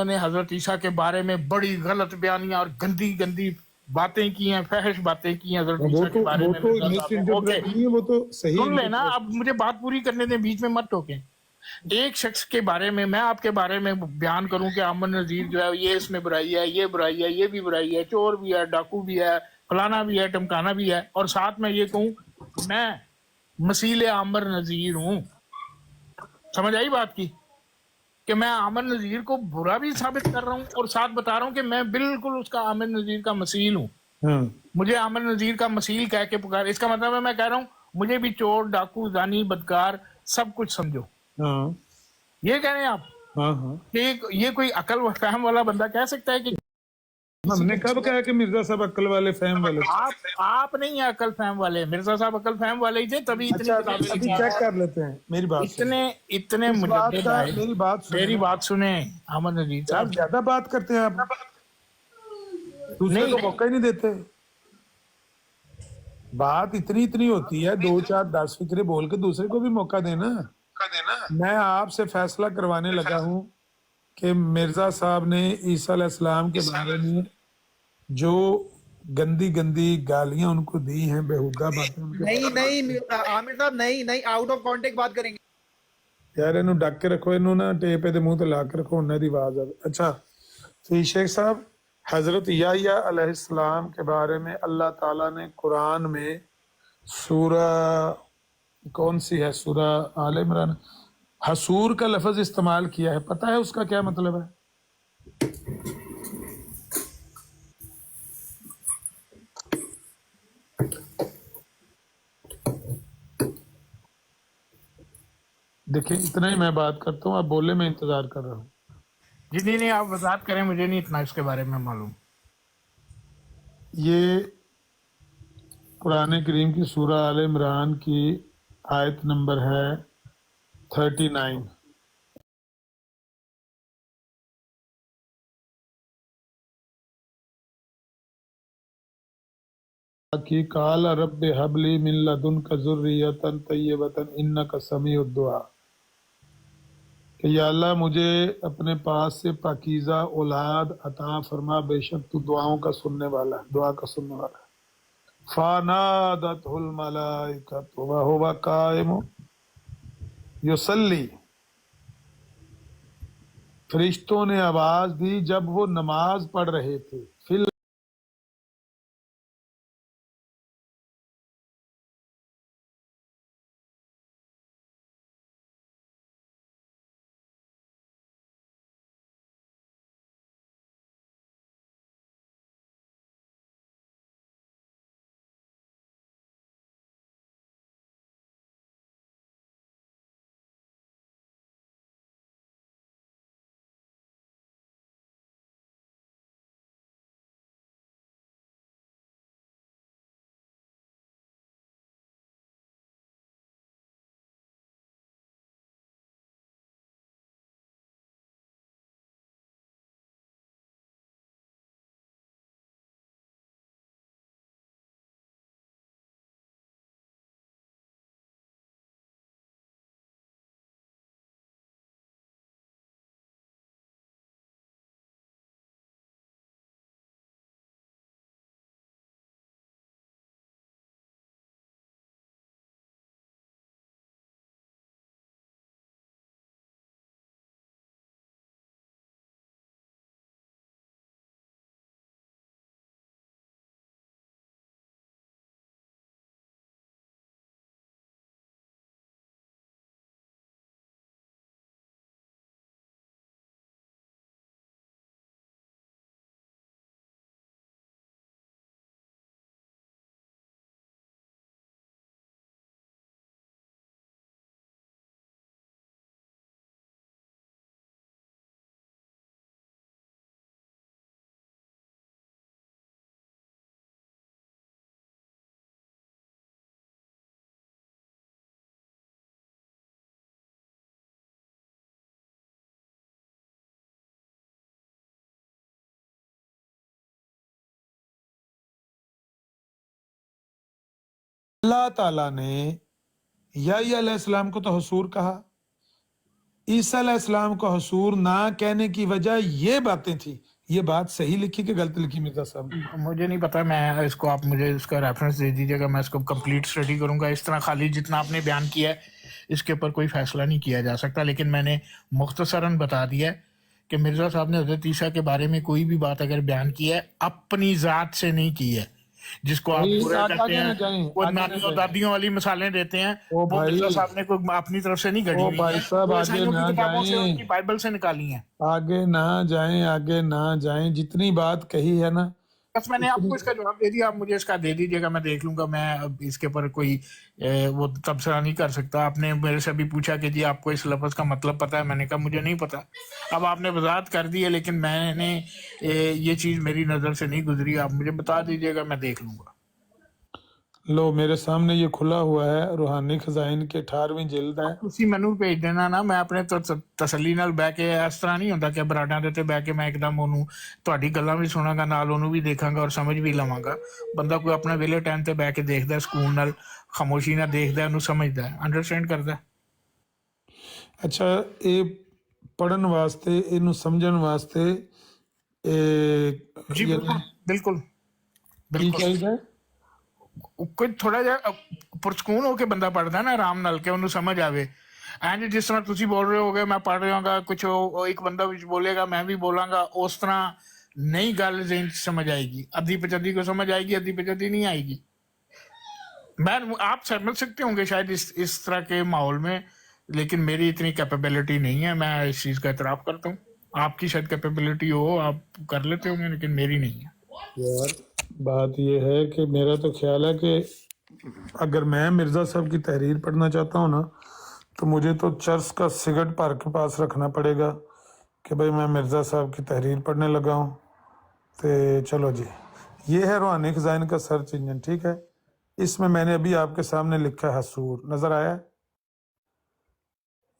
نے حضرت عیسیٰ کے بارے میں بڑی غلط بیانیاں اور گندی گندی باتیں کی ہیں، فحش باتیں کی ہیں حضرت عیسیٰ کے بارے میں. وہ تو مس انٹرپریٹ نہیں ہے، وہ تو صحیح سن لینا، انٹرپریٹ. اب مجھے بات پوری کرنے دیں، بیچ میں مت ٹوکیں. ایک شخص کے بارے میں آپ کے بارے میں بیان کروں کہ امن نذیر جو ہے یہ اس میں برائی ہے، یہ برائی ہے، یہ بھی برائی ہے، چور بھی ہے، ڈاکو بھی ہے، فلانا بھی ہے، ٹمکانا بھی ہے، اور ساتھ میں یہ کہوں میں مسیل عامر نذیر ہوں. سمجھ آئی بات کی؟ کہ میں عامر نذیر کو برا بھی ثابت کر رہا ہوں اور ساتھ بتا رہا ہوں کہ میں بالکل اس کا عامر نذیر کا مسیل ہوں. مجھے عامر نذیر کا مسیل کہہ کے پکار، اس کا مطلب ہے میں کہہ رہا ہوں مجھے بھی چور، ڈاکو، زانی، بدکار سب کچھ سمجھو. یہ کہہ رہے ہیں آپ کہ یہ کوئی عقل و فہم والا بندہ کہہ سکتا ہے کہ ہم نے کب کہا کہ مرزا صاحب عقل والے فہم والے؟ آپ نہیں ہیں عقل فہم والے، مرزا صاحب عقل فہم والے ہی تھے تبھی اتنی کتابیں ابھی لکھی. چیک کر لیتے ہیں، میری بات اتنے مجدد آئے. میری بات میری بات سنیں عامر نذیر صاحب. زیادہ بات کرتے ہیں آپ، دوسرے کو موقع ہی نہیں دیتے. بات اتنی ہوتی ہے، 2 4 10 فکرے بول کے دوسرے کو بھی موقع دینا. میں آپ سے فیصلہ کروانے لگا ہوں کہ مرزا صاحب نے عیسیٰ علیہ السلام کے بارے میں جو گندی گالیاں ان کو دی ہیں، بےہودہ باتیں ان کے نہیں عامر صاحب، نہیں آؤٹ آف کانٹیکٹ بات کریں گے یار. انہوں ڈک کے رکھو، انہوں نا ٹیپ دے منہ تے لا کے رکھو، انہوں دی آواز آئے. اچھا تو شیخ صاحب، حضرت یحییٰ علیہ السلام کے بارے میں اللہ تعالیٰ نے قرآن میں سورہ کون سی ہے، سورہ آل عمران، حسور کا لفظ استعمال کیا ہے. پتہ ہے اس کا کیا مطلب ہے؟ دیکھیں اتنا ہی میں بات کرتا ہوں، آپ بولے، میں انتظار کر رہا ہوں. جی نہیں آپ وضاحت کریں، مجھے نہیں اتنا اس کے بارے میں معلوم. یہ قرآن کریم کی سورہ آل عمران کی آیت نمبر ہے 39. کہ قال رب ہب لی من لدنک ذریۃ طیبۃ انک سمیع الدعاء، کہ یا اللہ مجھے اپنے پاس سے پاکیزہ اولاد عطا فرما، بے شک تو دعاؤں کا سننے والا ہے، دعا کا سننے والا ہے. فنادتہ الملائکۃ وہو قائم یصلی، فرشتوں نے آواز دی جب وہ نماز پڑھ رہے تھے. فی اللہ تعالیٰ نے یحییٰ علیہ السلام کو تو حسور کہا، ईसा अलैहिस्सलाम को हसूर ना कहने की वजह ये बातें थी। ये बात सही लिखी कि गलत लिखी मिर्जा साहब ने? मुझे नहीं पता, मैं इसको, आप मुझे इसका रेफरेंस दे दीजिएगा, मैं इसको कंप्लीट स्टडी करूंगा। इस तरह खाली जितना आपने बयान किया है इसके ऊपर कोई फैसला नहीं किया जा सकता, लेकिन मैंने मुख्तसरन बता दिया है कि मिर्ज़ा साहब ने हज़रत ईसा के बारे में कोई भी बात अगर बयान की है अपनी ज़ात से नहीं की है, जिसको आप भाई, बुरा आगे करते ना हैं, जाएं, वो आगे ना नानियों जाएं। दादियों वाली मिसालें देते हैं, ओ वो भाई, मिर्ज़ा साहब ने कोई अपनी तरफ से नहीं गढ़ी ओ हुई भाई है, साहब, वो आगे ईसाइयों ना की किताबों से, जाएं, उनकी बाइबल से निकाली हैं। आगे ना जाएं, आगे ना जाएं। जितनी बात कही है ना, बस मैंने उतनी आपको इसका जवाब दे दिया, आप मुझे इसका दे दीजिएगा, मैं देख लूंगा। मैं अब इसके ऊपर कोई वो तबसरा नहीं कर सकता। आपने मेरे से अभी पूछा कि जी आपको इस लफ्ज़ का मतलब पता है, मैंने कहा मुझे नहीं पता। अब आपने वजाहत कर दी है, लेकिन मैंने ये चीज़ मेरी नज़र से नहीं गुजरी, आप मुझे बता दीजिएगा, मैं देख लूंगा। लो मेरे सामने ये खुला हुआ है, रूहानी खजाइन की 18वीं जिल्द है। ਤੁਸੀਂ ਮੈਨੂੰ ਭੇਜ ਦੇਣਾ ਨਾ, ਮੈਂ ਆਪਣੇ ਤਸੱਲੀ ਨਾਲ ਬਹਿ ਕੇ, ਇਸ ਤਰ੍ਹਾਂ ਨਹੀਂ ਹੁੰਦਾ ਕਿ ਬਰਾਡਾਂ ਦੇ ਉੱਤੇ ਬਹਿ ਕੇ ਮੈਂ ਇੱਕਦਮ ਉਹਨੂੰ ਤੁਹਾਡੀ ਗੱਲਾਂ ਵੀ ਸੁਣਾਂਗਾ, ਨਾਲ ਉਹਨੂੰ ਵੀ ਦੇਖਾਂਗਾ ਔਰ ਸਮਝ ਵੀ ਲਵਾਂਗਾ। ਬੰਦਾ ਕੋਈ ਆਪਣੇ ਵਿਹਲੇ ਟਾਈਮ ਤੇ ਬਹਿ ਕੇ ਦੇਖਦਾ, ਸਕੂਨ ਨਾਲ ਖਾਮੋਸ਼ੀ ਨਾਲ ਦੇਖਦਾ, ਉਹਨੂੰ ਸਮਝਦਾ, ਅੰਡਰਸਟੈਂਡ ਕਰਦਾ। ਅੱਛਾ, ਇਹ ਪੜਨ ਵਾਸਤੇ, ਇਹਨੂੰ ਸਮਝਣ ਵਾਸਤੇ ਜੀ ਬਿਲਕੁਲ ਬਿਲकुल ਕੀ ਬਿਲਕੁਲ ਚਾਹੀਦਾ ਹੈ? ਕੋਈ ਥੋੜਾ ਜਿਹਾ ਪੁਰਸਕੂਨ ਹੋ ਕੇ ਬੰਦਾ ਪੜਦਾ ਨਾ, ਆਰਾਮ ਨਾਲ, ਕਿ ਉਹਨੂੰ ਸਮਝ ਆਵੇ। ਐਂਡ ਜਿਸ ਤਰ੍ਹਾਂ ਤੁਸੀਂ ਬੋਲ ਰਹੇ ਹੋਗੇ, ਮੈਂ ਪੜ੍ਹ ਰਹਾਂਗਾ, ਕੁਝ ਇੱਕ ਬੰਦਾ ਵਿੱਚ ਬੋਲੇਗਾ, ਮੈਂ ਵੀ ਬੋਲਾਂਗਾ, ਉਸ ਤਰ੍ਹਾਂ नहीं गल ज़हन से समझ आएगी। अद्धी पचद्दी को समझ आएगी, अद्धी पचद्दी नहीं आएगी। मैं आप समझ सकते होंगे शायद इस तरह के माहौल में, लेकिन मेरी इतनी कैपेबिलिटी नहीं है। मैं इस चीज़ का इतराफ़ करता हूँ, आपकी शायद कैपेबिलिटी हो, आप कर लेते होंगे, लेकिन मेरी नहीं है। यार बात ये है कि मेरा तो ख्याल है कि अगर मैं मिर्ज़ा साहब की तहरीर पढ़ना चाहता हूँ ना, तो मुझे तो चर्च का सिगरेट पार के पास रखना पड़ेगा कि भाई मैं मिर्ज़ा साहब की तहरीर पढ़ने लगा हूँ। तो चलो जी, ये है रूहानी खजाइन का सर्च इंजन, ठीक है। इसमें मैंने अभी आपके सामने लिखा है हसूर, नज़र आया है?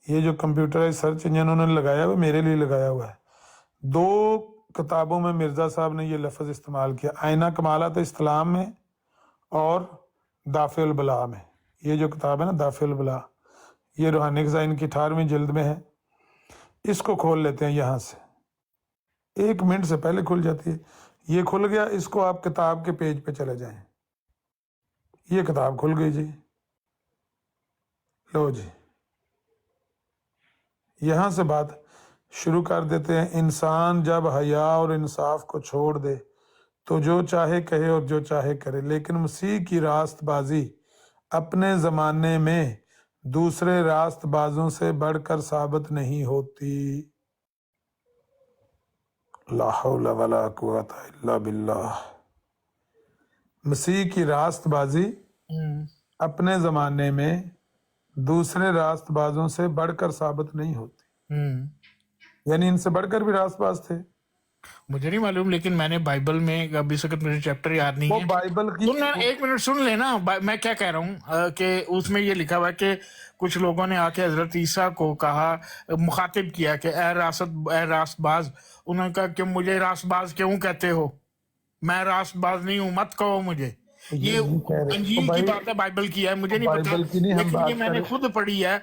ये जो कंप्यूटराइज सर्च इंजन उन्होंने लगाया हुआ, मेरे लिए लगाया हुआ है। 2 किताबों में मिर्ज़ा साहब ने ये लफ्ज़ इस्तेमाल किया, आईना कमालात इस्लाम में और दाफ़िल बला में। ये जो किताब है ना, दाफ़िल बला, ये रूहानी खजाइन की 18वीं जिल्द में है। इसको खोल लेते हैं यहाँ से, 1 मिनट से पहले खुल जाती है। ये खुल गया, इसको आप किताब के पेज पे चले जाएं। ये किताब खुल गई जी, लो जी, यहाँ से बात शुरू कर देते हैं। इंसान जब हया और इंसाफ को छोड़ दे तो जो चाहे कहे और जो चाहे करे, लेकिन मसीह की रास्तबाजी अपने ज़माने में दूसरे रास्तबाजों से बढ़कर साबित नहीं होती। ला हौला वला कुव्वता इल्ला बिल्लाह। मसीह की रास्तबाजी अपने ज़माने में दूसरे रास्तबाजों से बढ़कर साबित नहीं होती, यानी इनसे बढ़कर भी रास्तबाज थे। मुझे नहीं मालूम, लेकिन मैंने बाइबल में, अभी तक मुझे चैप्टर याद नहीं वो है। बाइबल की, सुन लेना, 1 मिनट सुन लेना, मैं क्या कह रहा हूँ कि उसमें ये लिखा हुआ है कि कुछ लोगों ने आके हजरत ईसा को कहा, मुखातिब किया कि ए रास्तबाज। उन्होंने कहा कि मुझे रास्तबाज क्यों कहते हो, मैं रास्तबाज नहीं हूँ, मत कहो मुझे। ये नहीं कह रहे। अंजील की बात है, बाइबल की है, मुझे नहीं पता, बाइबल की नहीं हम लेकिन बात ये मैंने करें। खुद पढ़ी है।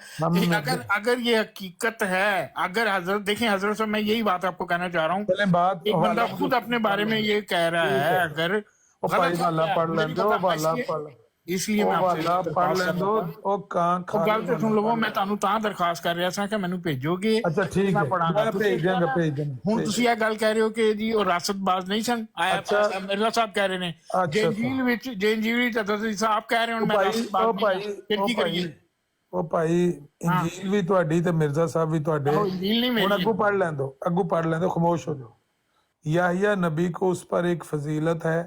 अगर ये हकीकत है, अगर हजरत, देखें हजरत से मैं यही बात आपको कहना चाह रहा हूँ, चलें बात एक बंदा खुद अपने बारे में ये कह रहा है, अगर ओ भाई गलत वाला है, पढ़ मुझे लें नहीं दो, पता, वाला इसलिए- पढ़ इसलिए ओ मैं आपसे वाला पढ़ दरख्वास्त लें कर दो। रहा था। ओ कहां ਉਹ खा ਗੱਲ ਤੇ ਸੁਣ ਲਵੋ, ਮੈਂ ਤੁਹਾਨੂੰ ਤਾਂ ਦਰਖਾਸਤ ਕਰ ਰਿਹਾ ਸਾਂ ਕਿ ਮੈਨੂੰ ਭੇਜੋਗੇ, अच्छा ठीक ਮੈਂ है, ਪੜਾਂਗਾ। मैं भेज देंगे, भेज देंगे। ਹੁਣ ਤੁਸੀਂ ਇਹ ਗੱਲ ਕਹਿ ਰਹੇ ਹੋ ਕਿ ਜੀ ਉਹ ਰਾਸਤਬਾਜ਼ ਨਹੀਂ ਸਨ, ਅੱਛਾ। ਮਿਰਜ਼ਾ ਸਾਹਿਬ ਕਹਿ ਰਹੇ ਨੇ, ਅੱਛਾ। ਜੰਜੀਲ ਵਿੱਚ ਹਜ਼ਰਤ ਸਾਹਿਬ ਕਹਿ ਰਹੇ ਹੁਣ ਮੈਂ ਭਾਈ, ਰਾਸਤਬਾਜ਼ ਉਹ ਨਹੀਂ ਭਾਈ, ਹਾਂ, ਫਿਰ ਕੀ ਕਰੀਏ? ਉਹ ਭਾਈ, ਇੰਜੀਲ ਵੀ ਤੁਹਾਡੀ ਤੇ ਮਿਰਜ਼ਾ ਸਾਹਿਬ ਵੀ ਤੁਹਾਡੇ। ਉਹ ਇੰਜੀਲ ਨਹੀਂ ਹੁਣ ਮੇਰੀ ਅੱਗੂ पढ़ लें दो, अग्गू पढ़ लें दो, खामोश हो जाओ। याहिया नबी को उस पर एक फजीलत है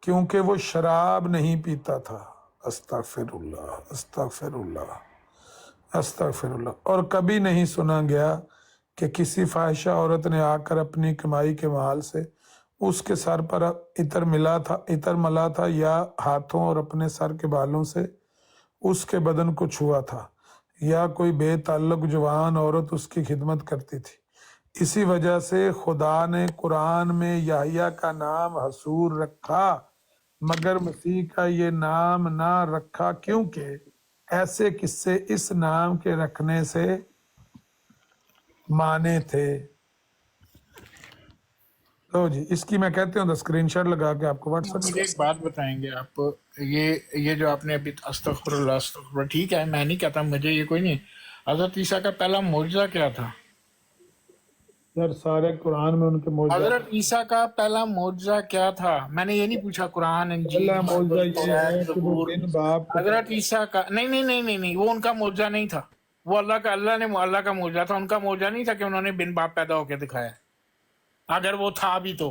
क्योंकि वो शराब नहीं पीता था। अस्तगफिरुल्लाह, अस्तगफिरुल्लाह, अस्तगफिरुल्लाह। और कभी नहीं सुना गया कि किसी फाहिशा औरत ने आकर अपनी कमाई के माल से उसके सर पर इतर मला था या हाथों और अपने सर के बालों से उसके बदन को छुआ था, या कोई बेताल्लुक जवान औरत उसकी खिदमत करती थी। इसी वजह से खुदा ने कुरान में याहिया का नाम हसूर रखा, मगर मसीह का ये नाम ना रखा, क्योंकि ऐसे किस्से इस नाम के रखने से माने थे। लो जी, इसकी मैं कहते हूँ स्क्रीनशॉट लगा के आपको आप मुझे व्हाट्सएप। एक बात बताएंगे आप, ये जो आपने अभी अस्तगफुरुल्लाह अस्तगफुरुल्लाह, ठीक है मैं नहीं कहता, मुझे ये कोई नहीं। हजरत ईसा का पहला मौजज़ा क्या था? यार सारे कुरान में उनके मौजूद। हजरत ईसा का पहला मौजज़ा क्या था? मैंने ये नहीं पूछा कुरान, इंजील, पहला मौजूदा बाइबल, ये तौरात, है कि वो जबूर। बिन बाप को हजरत ईसा का नहीं नहीं नहीं नहीं नहीं, वो उनका मौजज़ा नहीं था। वो अल्लाह का, अल्लाह का मौजज़ा था, उनका मौजज़ा नहीं था कि उन्होंने बिन बाप पैदा होकर दिखाया। अगर वो था भी तो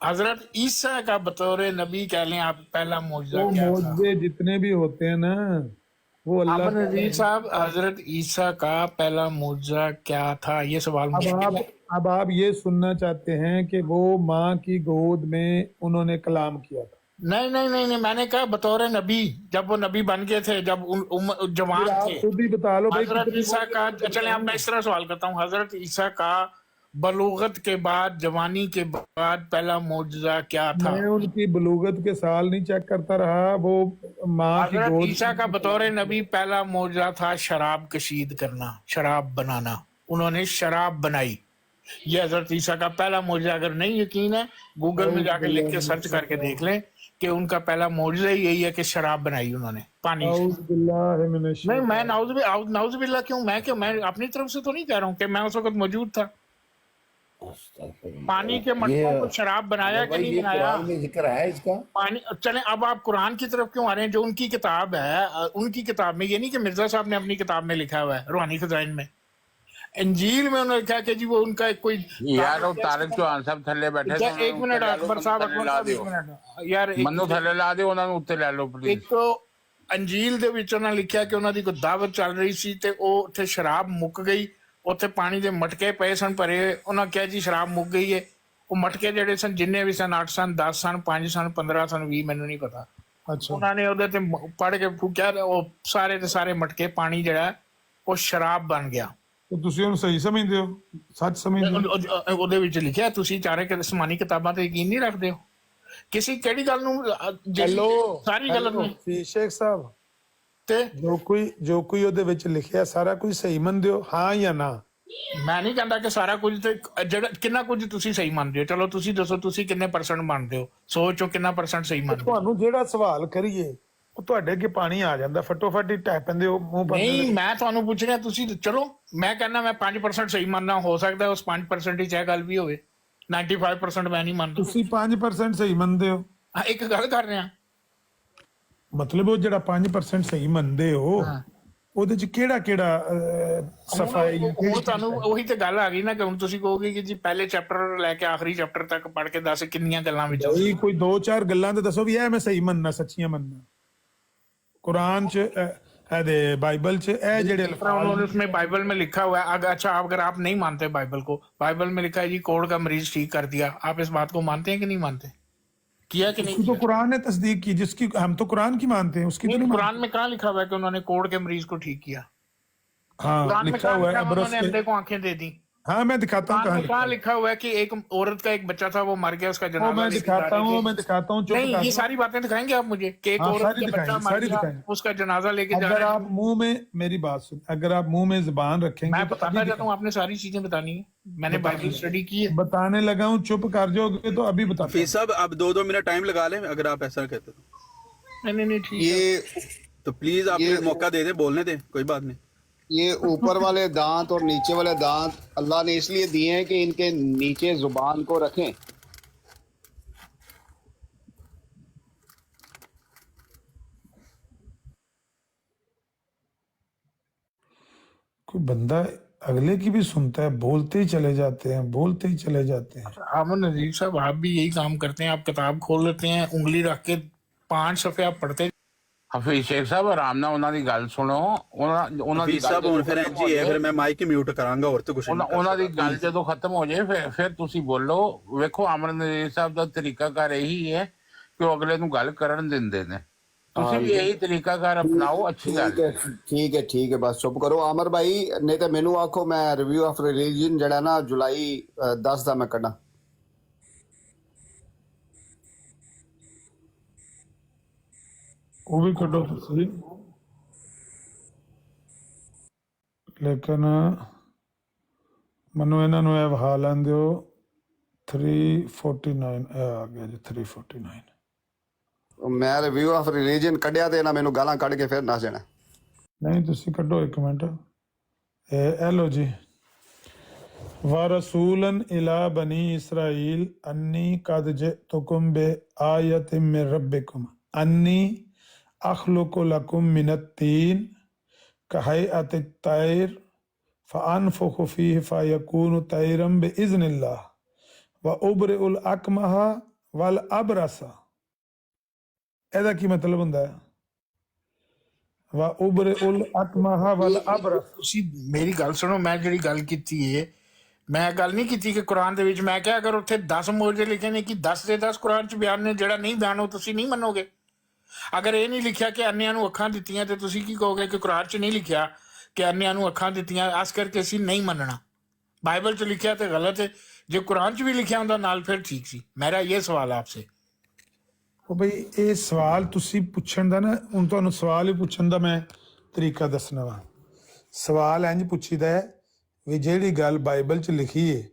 हजरत ईसा का बतौर नबी कह लें आप, पहला मौजज़ा वो क्या था? मौजूदे जितने भी होते हैं ना, वो अल्लाह अमन ताला नजीर ही। साहब, हजरत ईसा का पहला मौजज़ा क्या था? ये सवाल अब मुझे आप अब आप ये सुनना चाहते हैं कि वो माँ की गोद में उन्होंने कलाम किया था। नहीं नहीं नहीं नहीं, मैंने कहा बतौर नबी, जब वो नबी बन गए थे, जब फिर जवान आप थे। खुद ही बता लो भाई हजरत कितने ईसा का, मौजूद चलें अब मैं इस तरह सवाल करता हूँ, हजरत ईसा का बलूगत के बाद, जवानी के बाद पहला मौजज़ा क्या था? मैं उनकी बलूगत के साल नहीं चेक करता रहा, वो माँ की हजरत गोद ईसा में का बतौर कलाम नबी किया। पहला मौजज़ा था शराब कशीद करना, शराब बनाना। उन्होंने शराब बनाई। ये हजरत ईसा का पहला मौजज़ा। अगर नहीं यकीन है, गूगल में औज़ जाकर लिख बिल्लाहि के सर्च करके देख लें कि उनका पहला मौजज़ा ही यही है कि शराब बनाई उन्होंने पानी से। औज़ बिल्लाहि मिनश नहीं, मैं शैतानिर नाउज़ुबिल्लाह क्यों, मैं अपनी तरफ से तो नहीं कह रहा हूँ कि मैं उस वक्त मौजूद था। पानी के ये मटकों को शराब बनाया अगर कि भाई नहीं ये बनाया? कुरान में जिक्र है इसका। पानी, चलें अब आप कुरान की तरफ क्यों आ रहे हैं? जो उनकी किताब है, उनकी किताब में, ये नहीं कि मिर्जा साहब ने अपनी किताब में लिखा हुआ है रूहानी खजाइन में, इंजील में उन्होंने लिखा कि जी वो उनका एक कोई यार वो तारुफ है, तारिक चौहान साहब थल्ले बैठे क्या, थे, उन्होंने एक उत्ते मिनट लै लो, अकबर मन्नू साहब, थल्ले ला एक दियो, मिनट यार, मन्नू थल्ले ला दिਓ, ਉਹਨਾਂ ਨੂੰ ਉੱਤੇ ਲੈ ਲਓ ਪਲੀਜ਼। ਇੱਕ ਅੰਜੀਲ ਦੇ ਵਿੱਚ ਉਹਨਾਂ ਲਿਖਿਆ ਕਿ ਉਹਨਾਂ ਦੀ ਕੋਈ ਦਾਵਤ ਚੱਲ ਰਹੀ ਸੀ ਤੇ ਉਹ ਉੱਥੇ ਸ਼ਰਾਬ ਮੁੱਕ ਗਈ, ਉੱਥੇ ਪਾਣੀ ਦੇ ਮਟਕੇ ਪਏ ਸਨ ਭਰੇ। ਉਹਨਾਂ ਕਿਹਾ ਜੀ ਸ਼ਰਾਬ ਮੁੱਕ ਗਈ ਹੈ। ਉਹ ਮਟਕੇ ਜਿਹੜੇ ਸਨ, ਜਿੰਨੇ ਵੀ ਸਨ, 8 ਸਨ, 10 ਸਨ, 5 ਸਨ, 15 ਸਨ, 20, ਮੈਨੂੰ ਨਹੀਂ ਪਤਾ। अच्छा ਉਹਨਾਂ ਨੇ ਉਹਦੇ ਤੇ ਪੜ ਕੇ ਫੂਕਿਆ ਤੇ ਉਹ ਸਾਰੇ ਦੇ ਸਾਰੇ ਮਟਕੇ, ਪਾਣੀ ਜਿਹੜਾ ਉਹ ਸ਼ਰਾਬ ਬਣ ਗਿਆ। तो तुसी ਉਹਨੂੰ ਸਹੀ ਸਮਝਦੇ ਹੋ, ਸੱਚ ਸਮਝਦੇ ਹੋ? ਉਹਦੇ ਵਿੱਚ ਲਿਖਿਆ, ਤੁਸੀਂ ਚਾਰੇ ਅਸਮਾਨੀ ਕਿਤਾਬਾਂ ਤੇ ਯਕੀਨ ਨਹੀਂ ਰੱਖਦੇ ਹੋ? ਕਿਸੇ ਕਿਹੜੀ ਗੱਲ ਨੂੰ ਸਾਰੀ ਗਲਤ ਹੈਲੋ ਨੇ ਫੀ ਸ਼ੇਖ ਸਾਹਿਬ, ਤੇ ਜੋ ਕੋਈ ਉਹਦੇ ਵਿੱਚ ਲਿਖਿਆ ਸਾਰਾ ਕੁਝ ਸਹੀ ਮੰਨਦੇ ਹੋ, ਹਾਂ ਜਾਂ ਨਾ? ਮੈਂ ਨਹੀਂ ਕਹਿੰਦਾ ਕਿ ਸਾਰਾ ਕੁਝ, ਤੇ ਜਿਹੜਾ ਕਿੰਨਾ ਕੁਝ ਤੁਸੀਂ ਸਹੀ ਮੰਨਦੇ ਹੋ। ਚਲੋ ਤੁਸੀਂ ਦੱਸੋ, ਤੁਸੀਂ ਕਿੰਨੇ ਪਰਸੈਂਟ ਮੰਨਦੇ ਹੋ? ਸੋਚੋ ਕਿੰਨਾ ਪਰਸੈਂਟ ਸਹੀ ਮੰਨਦੇ ਹੋ? ਤੁਹਾਨੂੰ ਜਿਹੜਾ ਸਵਾਲ ਕਰੀਏ ਉਹ ਤੁਹਾਡੇ ਅੱਗੇ ਪਾਣੀ ਆ ਜਾਂਦਾ, ਫਟੋਫਟ ਹੀ ਟੈਪ ਪੈਂਦੇ ਹੋ ਮੂੰਹ ਬੰਦ। ਨਹੀਂ, ਮੈਂ ਤੁਹਾਨੂੰ ਪੁੱਛ ਰਿਹਾ, ਤੁਸੀਂ ਚਲੋ, ਮੈਂ ਕਹਿੰਦਾ ਮੈਂ 5% ਸਹੀ ਮੰਨਦਾ, ਹੋ ਸਕਦਾ ਉਸ 5% ਹੀ ਚਾਹੇ ਗੱਲ ਵੀ ਹੋਵੇ, 95% ਮੈਂ ਨਹੀਂ ਮੰਨਦਾ। ਤੁਸੀਂ 5% ਸਹੀ ਮੰਨਦੇ ਹੋ, ਹਾਂ, ਇੱਕ ਗੱਲ ਕਰ ਰਿਹਾ। ਮਤਲਬ ਉਹ ਜਿਹੜਾ 5% ਸਹੀ ਮੰਨਦੇ ਹੋ ਉਹਦੇ ਚ ਕਿਹੜਾ ਕਿਹੜਾ ਸਫਾਈ ਉਹ ਤੁਹਾਨੂੰ ਉਹੀ ਤੇ ਗੱਲ ਆ ਗਈ ਨਾ ਕਿ ਹੁਣ ਤੁਸੀਂ ਕਹੋਗੇ ਕਿ ਜੀ ਪਹਿਲੇ ਚੈਪਟਰ ਲੈ ਕੇ ਆਖਰੀ ਚੈਪਟਰ ਤੱਕ ਪੜ੍ਹ ਕੇ ਦੱਸ ਕਿੰਨੀਆਂ ਗੱਲਾਂ ਵਿੱਚ ਬਈ ਕੋਈ 2-4 ਗੱਲਾਂ ਤੇ ਦੱਸੋ ਵੀ ਇਹ ਮੈਂ ਸਹੀ ਮੰਨਣਾ, ਸੱਚੀਆਂ ਮੰਨਣਾ। कुरान च बाइबल च ਜਿਹੜੇ उन्होंने उसमें बाइबल में लिखा हुआ है। अच्छा, अगर आप नहीं मानते बाइबल को, बाइबल में लिखा है जी कोढ़ का मरीज ठीक कर दिया, आप इस बात को मानते हैं कि नहीं मानते? किया कि नहीं? तो कुरान ने तस्दीक की, जिसकी हम तो कुरान की मानते हैं, उसकी तो नहीं कुरान में कहाँ लिखा हुआ है कि उन्होंने कोढ़ के मरीज को ठीक किया? हाँ कुरान में लिखा कहाँ हुआ लिखा है उन्होंने बरस अंधे को आंखें दे दी? हाँ मैं दिखाता हूँ कुरान में कहाँ कहाँ लिखा हुआ है कि एक औरत का एक बच्चा था, वो मर गया, उसका जनाजा मैं लेके जा दिखाता रहे हूँ, थे। मैं दिखाता हूँ, चुप नहीं, कर ये दो। सारी बातें दिखाएंगे आप मुझे कि एक हाँ, औरत सारी का बच्चा दिखाएंगे, मर सारी गया, दिखाएंगे। उसका जनाजा लेके जा अगर रहे आप हैं। मुंह में, मेरी बात सुन, अगर आप मुंह में जुबान रखेंगे मैं तो बताता अभी जाता हूँ, आपने सारी चीजें बतानी है, मैंने बाइबल स्टडी की है। बताने लगा हूँ, चुप कर जाओगे तो अभी बताता हफीज साहब आप 2-2 मिनट टाइम लगा लें अगर आप ऐसा कहते तो। नहीं, ठीक है। ये तो प्लीज आप ये मौका दे दें, बोलने दें, कोई बात नहीं। ये ऊपर वाले दांत और नीचे वाले दांत अल्लाह ने इसलिए दिए हैं कि इनके नीचे जुबान को रखें। कोई बंदा अगले की भी सुनता है, बोलते ही चले जाते हैं, बोलते ही चले जाते हैं। आमन नजीर साहब, आप भी यही काम करते हैं, आप किताब खोल लेते हैं, उंगली रख के 5 सफ़े आप पढ़ते। ਹਫੀਜ਼ ਸ਼ੇਖ ਸਾਹਿਬ ਆਰਾਮ ਨਾਲ ਉਹਨਾਂ ਦੀ ਗੱਲ ਸੁਣੋ। ਉਹਨਾਂ ਦੀ हफीज साहब ਗੱਲ ਹੁਣ ਫਿਰ ਇੰਜ ਹੀ ਹੈ, ਫਿਰ ਮੈਂ ਮਾਈਕ ਹੀ ਮਿਊਟ ਕਰਾਂਗਾ, ਹੋਰ ਤੇ ਕੁਝ ਨਹੀਂ। ਉਹਨਾਂ ਦੀ ਗੱਲ ਜਦੋਂ ਖਤਮ ਹੋ ਜਾਏ ਫਿਰ ਤੁਸੀਂ ਬੋਲੋ। ਵੇਖੋ ਅਮਰ ਨਜ਼ੀਰ ਸਾਹਿਬ ਦਾ ਤਰੀਕਾਕਾਰ ਇਹੀ ਹੈ ਕਿ ਉਹ ਅਗਲੇ ਨੂੰ ਗੱਲ ਕਰਨ ਦਿੰਦੇ ਨੇ, ਤੁਸੀਂ ਵੀ ਇਹੀ ਤਰੀਕਾਕਾਰ ਅਪਣਾਓ, ਅੱਛੀ ਗੱਲ ਹੈ। ठीक है बस चुप करो आमर भाई, नहीं तो मैनू आखो मैं रिव्यू ऑफ रिलीजन जड़ा ना जुलाई 10 का मैं कढ़ा। वो भी कटो तुसी, लेकिन ਮੈਨੂੰ ਇਹਨਾਂ ਨੂੰ ਇਹ ਵਹਾ ਲੈਣ ਦਿਓ 349 ਇਹ ਆ ਗਿਆ ਜੀ 349 ਮੈਂ ਰਿਵਿਊ ਆਫ ਰਿਲੀਜੀਅਨ ਕੱਢਿਆ ਤੇ ਇਹਨਾਂ ਮੈਨੂੰ ਗਾਲਾਂ ਕੱਢ ਕੇ ਫਿਰ ਨੱਸ ਜਾਣਾ। ਨਹੀਂ ਤੁਸੀਂ ਕੱਢੋ ਇੱਕ ਮਿੰਟ ਇਹ ਲੋ ਜੀ ਵਰਸੂਲਨ ਇਲਾ ਬਨੀ ਇਸਰਾਈਲ ਅੰਨੀ ਕਦ ਜਿਤੁਕੁਮ ਬੇ ਆਇਤਿਮ ਮਿਨ ਰੱਬਿਕੁਮ ਅੰਨੀ ਅਖਲੁਕੁ ਲकुम ਮਿਨਤ ਤੀਨ كهيئة الطير فأنفخ فيه فيكون طيرا بإذن الله وأبرئ الأكمه والأبرص ਇਹਦਾ ਕੀ ਮਤਲਬ ਹੁੰਦਾ ਹੈ وأبرئ الأكمه والأبرص ਤੁਸੀਂ ਮੇਰੀ ਗੱਲ ਸੁਣੋ ਮੈਂ ਜਿਹੜੀ ਗੱਲ ਕੀਤੀ ਹੈ ਮੈਂ ਗੱਲ ਨਹੀਂ ਕੀਤੀ ਕਿ ਕੁਰਾਨ ਦੇ ਵਿੱਚ ਮੈਂ ਕਿਹਾ ਅਗਰ ਉੱਥੇ 10 ਮੌਜੇ ਲਿਖੇ ਨੇ ਕਿ 10 ਦੇ 10 ਕੁਰਾਨ ਚ ਬਿਆਨ ਨੇ ਜਿਹੜਾ ਨਹੀਂ ਬਿਆਨ ਉਹ ਤੁਸੀਂ ਨਹੀਂ ਮੰਨੋਗੇ। ਅਗਰ ਇਹ ਨਹੀਂ ਲਿਖਿਆ ਕਿ ਅੰਨਿਆਂ ਨੂੰ ਅੱਖਾਂ ਦਿੱਤੀਆਂ ਤੇ ਤੁਸੀਂ ਕੀ ਕਹੋਗੇ ਕਿ ਕੁਰਾਨ 'ਚ ਨਹੀਂ ਲਿਖਿਆ ਕਿ ਅੰਨਿਆਂ ਨੂੰ ਅੱਖਾਂ ਦਿੱਤੀਆਂ ਇਸ ਕਰਕੇ ਅਸੀਂ ਨਹੀਂ ਮੰਨਣਾ। ਬਾਈਬਲ 'ਚ ਲਿਖਿਆ ਤੇ ਗਲਤ ਹੈ, ਜੇ ਕੁਰਾਨ 'ਚ ਵੀ ਲਿਖਿਆ ਹੁੰਦਾ ਨਾਲ ਫਿਰ ਠੀਕ ਸੀ। ਮੇਰਾ ਇਹ ਸਵਾਲ ਆਪਸੇ। ਉਹ ਬਈ ਇਹ ਸਵਾਲ ਤੁਸੀਂ ਪੁੱਛਣ ਦਾ ਨਾ ਹੁਣ ਤੁਹਾਨੂੰ ਸਵਾਲ ਹੀ ਪੁੱਛਣ ਦਾ ਮੈਂ ਤਰੀਕਾ ਦੱਸਣਾ ਵਾ। ਸਵਾਲ ਇੰਝ ਪੁੱਛੀਦਾ ਹੈ ਵੀ ਜਿਹੜੀ ਗੱਲ ਬਾਈਬਲ 'ਚ ਲਿਖੀ ਹੈ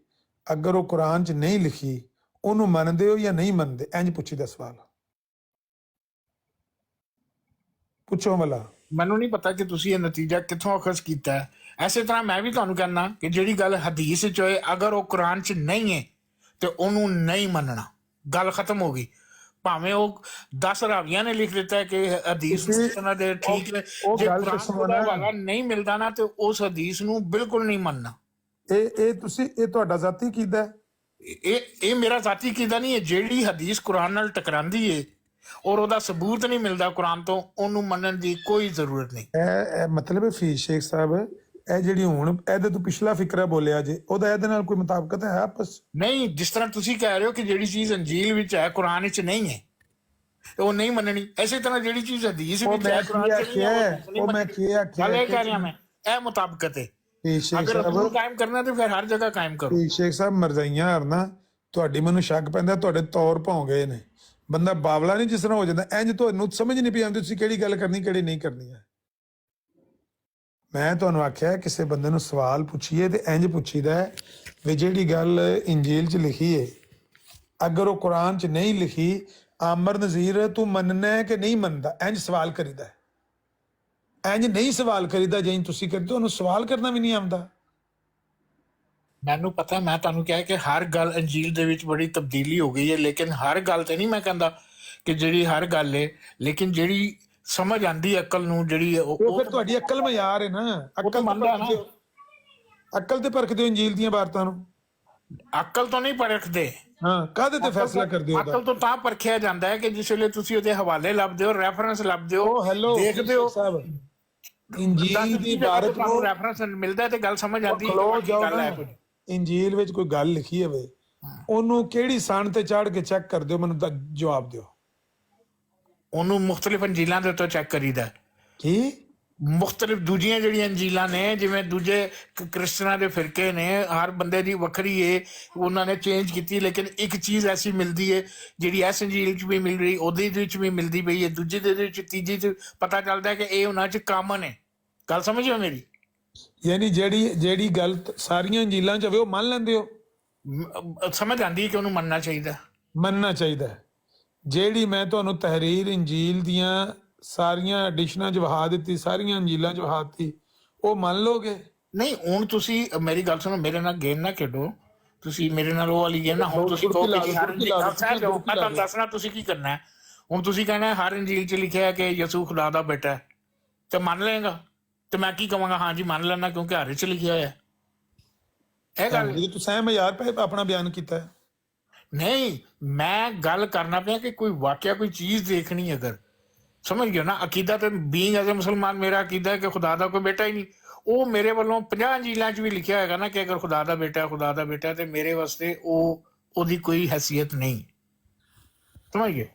ਅਗਰ ਉਹ ਕੁਰਾਨ 'ਚ ਨਹੀਂ ਲਿਖੀ ਉਹਨੂੰ ਮੰਨਦੇ ਹੋ ਜਾਂ ਨਹੀਂ ਮੰਨਦੇ, ਇੰਝ ਪੁੱਛੀਦਾ ਸਵਾਲ। ਪੁੱਛੋ ਵਾਲਾ ਮੈਨੂੰ ਨਹੀਂ ਪਤਾ ਕਿ ਤੁਸੀਂ ਇਹ ਨਤੀਜਾ ਕਿੱਥੋਂ ਅਖਜ਼ ਕੀਤਾ ਹੈ। ਐਸੇ ਤਰ੍ਹਾਂ ਮੈਂ ਵੀ ਤੁਹਾਨੂੰ ਕਹਿੰਦਾ ਕਿ ਜਿਹੜੀ ਗੱਲ ਹਦੀਸ 'ਚ ਹੋਏ ਅਗਰ ਉਹ ਕੁਰਾਨ 'ਚ ਨਹੀਂ ਹੈ ਤੇ ਉਹਨੂੰ ਨਹੀਂ ਮੰਨਣਾ, ਗੱਲ ਖਤਮ ਹੋ ਗਈ। ਭਾਵੇਂ ਉਹ 10 ਰਾਵੀਆਂ ਨੇ ਲਿਖ ਦਿੱਤਾ ਹੈ ਕਿ ਹਦੀਸ ਉਹਨਾਂ ਦੇ ਠੀਕ ਹੈ, ਜੇ ਕੁਰਾਨ ਦਾ ਹਵਾਲਾ ਨਹੀਂ ਮਿਲਦਾ ਨਾ ਤੇ ਉਸ ਹਦੀਸ ਨੂੰ ਬਿਲਕੁਲ ਨਹੀਂ ਮੰਨਣਾ। ਇਹ ਤੁਹਾਡਾ ਜ਼ਾਤੀ ਕੀਦਾ ਇਹ ਮੇਰਾ ਜ਼ਾਤੀ ਕੀਦਾ ਨਹੀਂ ਹੈ। ਜਿਹੜੀ ਹਦੀਸ ਕੁਰਾਨ ਨਾਲ ਟਕਰਾਂਦੀ ਹੈ ਔਰ ਉਹਦਾ ਸਬੂਤ ਨਹੀਂ ਮਿਲਦਾ ਕੁਰਾਨ ਤੋਂ, ਉਹਨੂੰ ਮੰਨਣ ਦੀ ਕੋਈ ਜ਼ਰੂਰਤ ਨਹੀਂ। ਇਹ ਮਤਲਬ ਫੀਸ ਸ਼ੇਖ ਸਾਹਿਬ ਇਹ ਜਿਹੜੀ ਹੁਣ ਇਹਦੇ ਤੋਂ ਪਿਛਲਾ ਫਿਕਰਾ ਬੋਲਿਆ ਜੇ ਉਹਦਾ ਇਹਦੇ ਨਾਲ ਕੋਈ ਮੁਤਾਬਕਤ ਹੈ ਆਪਸ ਨਹੀਂ? ਜਿਸ ਤਰ੍ਹਾਂ ਤੁਸੀਂ ਕਹਿ ਰਹੇ ਹੋ ਕਿ ਜਿਹੜੀ ਚੀਜ਼ ਅੰਜੀਲ ਵਿੱਚ ਹੈ ਕੁਰਾਨ ਵਿੱਚ ਨਹੀਂ ਹੈ ਉਹ ਨਹੀਂ ਮੰਨਣੀ, ਐਸੇ ਤਰ੍ਹਾਂ ਜਿਹੜੀ ਚੀਜ਼ ਹਦੀਸ ਵਿੱਚ ਹੈ ਕੁਰਾਨ ਵਿੱਚ ਨਹੀਂ ਹੈ ਉਹ ਮੈਂ ਕੀ ਆਖਿਆ ਗੱਲ ਇਹ ਕਹਿ ਰਿਹਾ ਮੈਂ, ਇਹ ਮੁਤਾਬਕਤ ਹੈ। ਅਗਰ ਅਬਦੁਲ ਕਾਇਮ ਕਰਨਾ ਤੇ ਫਿਰ ਹਰ ਜਗ੍ਹਾ ਕਾਇਮ ਕਰੋ। ਫੀਸ ਸ਼ੇਖ ਸਾਹਿਬ ਮਰਜ਼ਾਈਆਂ ਹਰਨਾ ਤੁਹਾਡੀ ਮੈਨੂੰ ਸ਼ੱਕ ਪੈਂਦਾ ਤੁਹਾਡੇ ਤੌਰ ਭੌਂ ਗਏ ਨੇ। ਬੰਦਾ ਬਾਵਲਾ ਨਹੀਂ ਜਿਸ ਤਰ੍ਹਾਂ ਹੋ ਜਾਂਦਾ ਇੰਜ ਤੁਹਾਨੂੰ ਸਮਝ ਨਹੀਂ ਪਈ ਆਉਂਦੀ ਤੁਸੀਂ ਕਿਹੜੀ ਗੱਲ ਕਰਨੀ ਕਿਹੜੀ ਨਹੀਂ ਕਰਨੀ ਹੈ। ਮੈਂ ਤੁਹਾਨੂੰ ਆਖਿਆ ਕਿਸੇ ਬੰਦੇ ਨੂੰ ਸਵਾਲ ਪੁੱਛੀਏ ਤੇ ਇੰਜ ਪੁੱਛੀਦਾ ਹੈ ਵੀ ਜਿਹੜੀ ਗੱਲ ਇੰਜੀਲ 'ਚ ਲਿਖੀ ਹੈ ਅਗਰ ਉਹ ਕੁਰਾਨ 'ਚ ਨਹੀਂ ਲਿਖੀ ਆਮਰ ਨਜ਼ੀਰ ਤੂੰ ਮੰਨਣਾ ਹੈ ਕਿ ਨਹੀਂ ਮੰਨਦਾ, ਇੰਜ ਸਵਾਲ ਕਰੀਦਾ। ਇੰਜ ਨਹੀਂ ਸਵਾਲ ਕਰੀਦਾ ਜਿਵੇਂ ਤੁਸੀਂ ਕਰਦੇ ਉਹਨੂੰ ਸਵਾਲ ਕਰਨਾ ਵੀ ਨਹੀਂ ਆਉਂਦਾ। ਮੈਨੂੰ ਪਤਾ, ਮੈਂ ਤੁਹਾਨੂੰ ਕਿਹਾ ਕਿ ਹਰ ਗੱਲ ਅੰਜੀਲ ਦੇ ਵਿੱਚ ਬੜੀ ਤਬਦੀਲੀ ਹੋ ਗਈ ਹੈ, ਲੇਕਿਨ ਹਰ ਗੱਲ ਤੇ ਨਹੀਂ ਮੈਂ ਕਹਿੰਦਾ ਕਿ ਜਿਹੜੀ ਹਰ ਗੱਲ ਹੈ, ਲੇਕਿਨ ਜਿਹੜੀ ਸਮਝ ਆਂਦੀ ਅਕਲ ਨੂੰ ਜਿਹੜੀ ਉਹ ਫਿਰ ਤੁਹਾਡੀ ਅਕਲ ਮਿਆਰ ਹੈ ਨਾ। ਅਕਲ ਤੇ ਪਰਖਦੇ ਹੋ ਇੰਜੀਲ ਦੀਆਂ ਬਾਤਾਂ ਨੂੰ। ਅਕਲ ਤੋਂ ਨਹੀਂ ਪਰਖਦੇ। ਹਾਂ ਕਾਹਦੇ ਤੇ ਫੈਸਲਾ ਕਰਦੇ ਹੋ? ਅਕਲ ਤੋਂ ਤਾਂ ਪਰਖਿਆ ਜਾਂਦਾ ਹੈ ਕਿ ਜਿਸ ਵੇਲੇ ਤੁਸੀਂ ਉਹਦੇ ਹਵਾਲੇ ਲੱਭਦੇ ਹੋ, ਰੈਫਰੈਂਸ ਲੱਭਦੇ ਹੋ, ਦੇਖਦੇ ਹੋ ਇੰਜੀਲ ਦੀ ਇਬਾਰਤ ਨੂੰ ਰੈਫਰੈਂਸ ਮਿਲਦਾ ਤੇ ਗੱਲ ਸਮਝ ਆਉਂਦੀ ਹੈ। ਇੰਜੀਲ ਵਿੱਚ ਕੋਈ ਗੱਲ ਲਿਖੀ ਹੋਵੇ ਉਹਨੂੰ ਕਿਹੜੀ ਸਾਨ ਤੇ ਚੜ੍ਹ ਕੇ ਚੈੱਕ ਕਰਦੇ ਹੋ, ਮੈਨੂੰ ਤਾਂ ਜਵਾਬ ਦਿਓ। ਉਹਨੂੰ ਮੁxtਲਿਫ ਅੰਜੀਲਾਂ ਦੇ ਉੱਤੇ ਚੈੱਕ ਕਰੀਦਾ। ਕੀ ਮੁxtਲਿਫ ਦੂਜੀਆਂ ਜਿਹੜੀਆਂ ਅੰਜੀਲਾਂ ਨੇ, ਜਿਵੇਂ ਦੂਜੇ ਕ੍ਰਿਸਚਨਾਂ ਦੇ ਫਿਰਕੇ ਨੇ, ਹਰ ਬੰਦੇ ਦੀ ਵੱਖਰੀ ਏ, ਉਹਨਾਂ ਨੇ ਚੇਂਜ ਕੀਤੀ, ਲੇਕਿਨ ਇੱਕ ਚੀਜ਼ ਐਸੀ ਮਿਲਦੀ ਹੈ ਜਿਹੜੀ ਇਸ ਅੰਜੀਲ 'ਚ ਵੀ ਮਿਲ ਰਹੀ, ਉਹਦੇ ਵਿੱਚ ਵੀ ਮਿਲਦੀ ਪਈ ਹੈ, ਦੂਜੇ ਦੇ ਵਿੱਚ, ਤੀਜੀ 'ਚ ਪਤਾ ਚੱਲਦਾ ਕਿ ਇਹ ਉਹਨਾਂ 'ਚ ਕਾਮਨ ਹੈ। ਗੱਲ ਸਮਝਿਓ ਮੇਰੀ? ਯਾਨੀ ਜਿਹੜੀ ਗੱਲ ਸਾਰੀਆਂ ਅੰਜੀਲਾਂ 'ਚ ਹੋਵੇ ਉਹ ਮੰਨ ਲੈਂਦੇ ਹੋ? ਸਮਝ ਆਉਂਦੀ ਕਿ ਉਹਨੂੰ ਮੰਨਣਾ ਚਾਹੀਦਾ। ਜਿਹੜੀ ਮੈਂ ਤੁਹਾਨੂੰ ਤਹਿਰੀਰ ਇੰਜੀਲ ਦੀਆਂ ਸਾਰੀਆਂ ਐਡੀਸ਼ਨਾਂ 'ਚ ਵਹਾ ਦਿੱਤੀ, ਸਾਰੀਆਂ ਅੰਜੀਲਾਂ 'ਚ ਵਹਾ ਦਿੱਤੀ, ਉਹ ਮੰਨ ਲੋਗੇ? ਨਹੀਂ, ਹੁਣ ਤੁਸੀਂ ਮੇਰੀ ਗੱਲ ਸੁਣੋ, ਮੇਰੇ ਨਾਲ ਗੇਮ ਨਾ ਖੇਡੋ। ਤੁਸੀਂ ਮੇਰੇ ਨਾਲ ਉਹ ਵਾਲੀ ਗੇਮ ਨਾ, ਹੁਣ ਤੁਸੀਂ ਕਹੋ ਕਿ ਮੈਂ ਤੁਹਾਨੂੰ ਦੱਸਣਾ ਤੁਸੀਂ ਕੀ ਕਰਨਾ ਹੈ। ਹੁਣ ਤੁਸੀਂ ਕਹਿਣਾ ਹਰ ਇੰਜੀਲ 'ਚ ਲਿਖਿਆ ਕਿ ਯਸੂ ਖੁਦਾ ਦਾ ਬੇਟਾ ਹੈ, ਤੇ ਮੰਨ ਲਏਗਾ ਤੇ ਮੈਂ ਕੀ ਕਹਾਂਗਾ? ਹਾਂਜੀ ਮੰਨ ਲੈਣਾ, ਕਿਉਂਕਿ ਹਰ 'ਚ ਲਿਖਿਆ ਹੋਇਆ। ਇਹ ਗੱਲ ਤੁਸੀਂ ਮਜ਼ਾਕ ਪੈ ਆਪਣਾ ਬਿਆਨ ਕੀਤਾ ਹੈ। ਨਹੀਂ, ਮੈਂ ਗੱਲ ਕਰਨਾ ਪਿਆ ਕਿ ਕੋਈ ਵਾਕਿਆ ਕੋਈ ਚੀਜ਼ ਦੇਖਣੀ, ਅਗਰ ਸਮਝ ਗਏ ਨਾ। ਅਕੀਦਾ ਤੇ ਬੀਇੰਗ ਐਜ਼ ਅ ਮੁਸਲਮਾਨ ਮੇਰਾ ਅਕੀਦਾ ਹੈ ਕਿ ਖੁਦਾ ਦਾ ਕੋਈ ਬੇਟਾ ਹੀ ਨਹੀਂ। ਉਹ ਮੇਰੇ ਵੱਲੋਂ 50 ਅੰਜੀਲਾਂ 'ਚ ਵੀ ਲਿਖਿਆ ਹੋਏਗਾ ਨਾ ਕਿ ਅਗਰ ਖੁਦਾ ਦਾ ਬੇਟਾ ਤੇ ਮੇਰੇ ਵਾਸਤੇ ਉਹਦੀ ਕੋਈ ਹੈਸੀਅਤ ਨਹੀਂ, ਸਮਝ ਗਏ?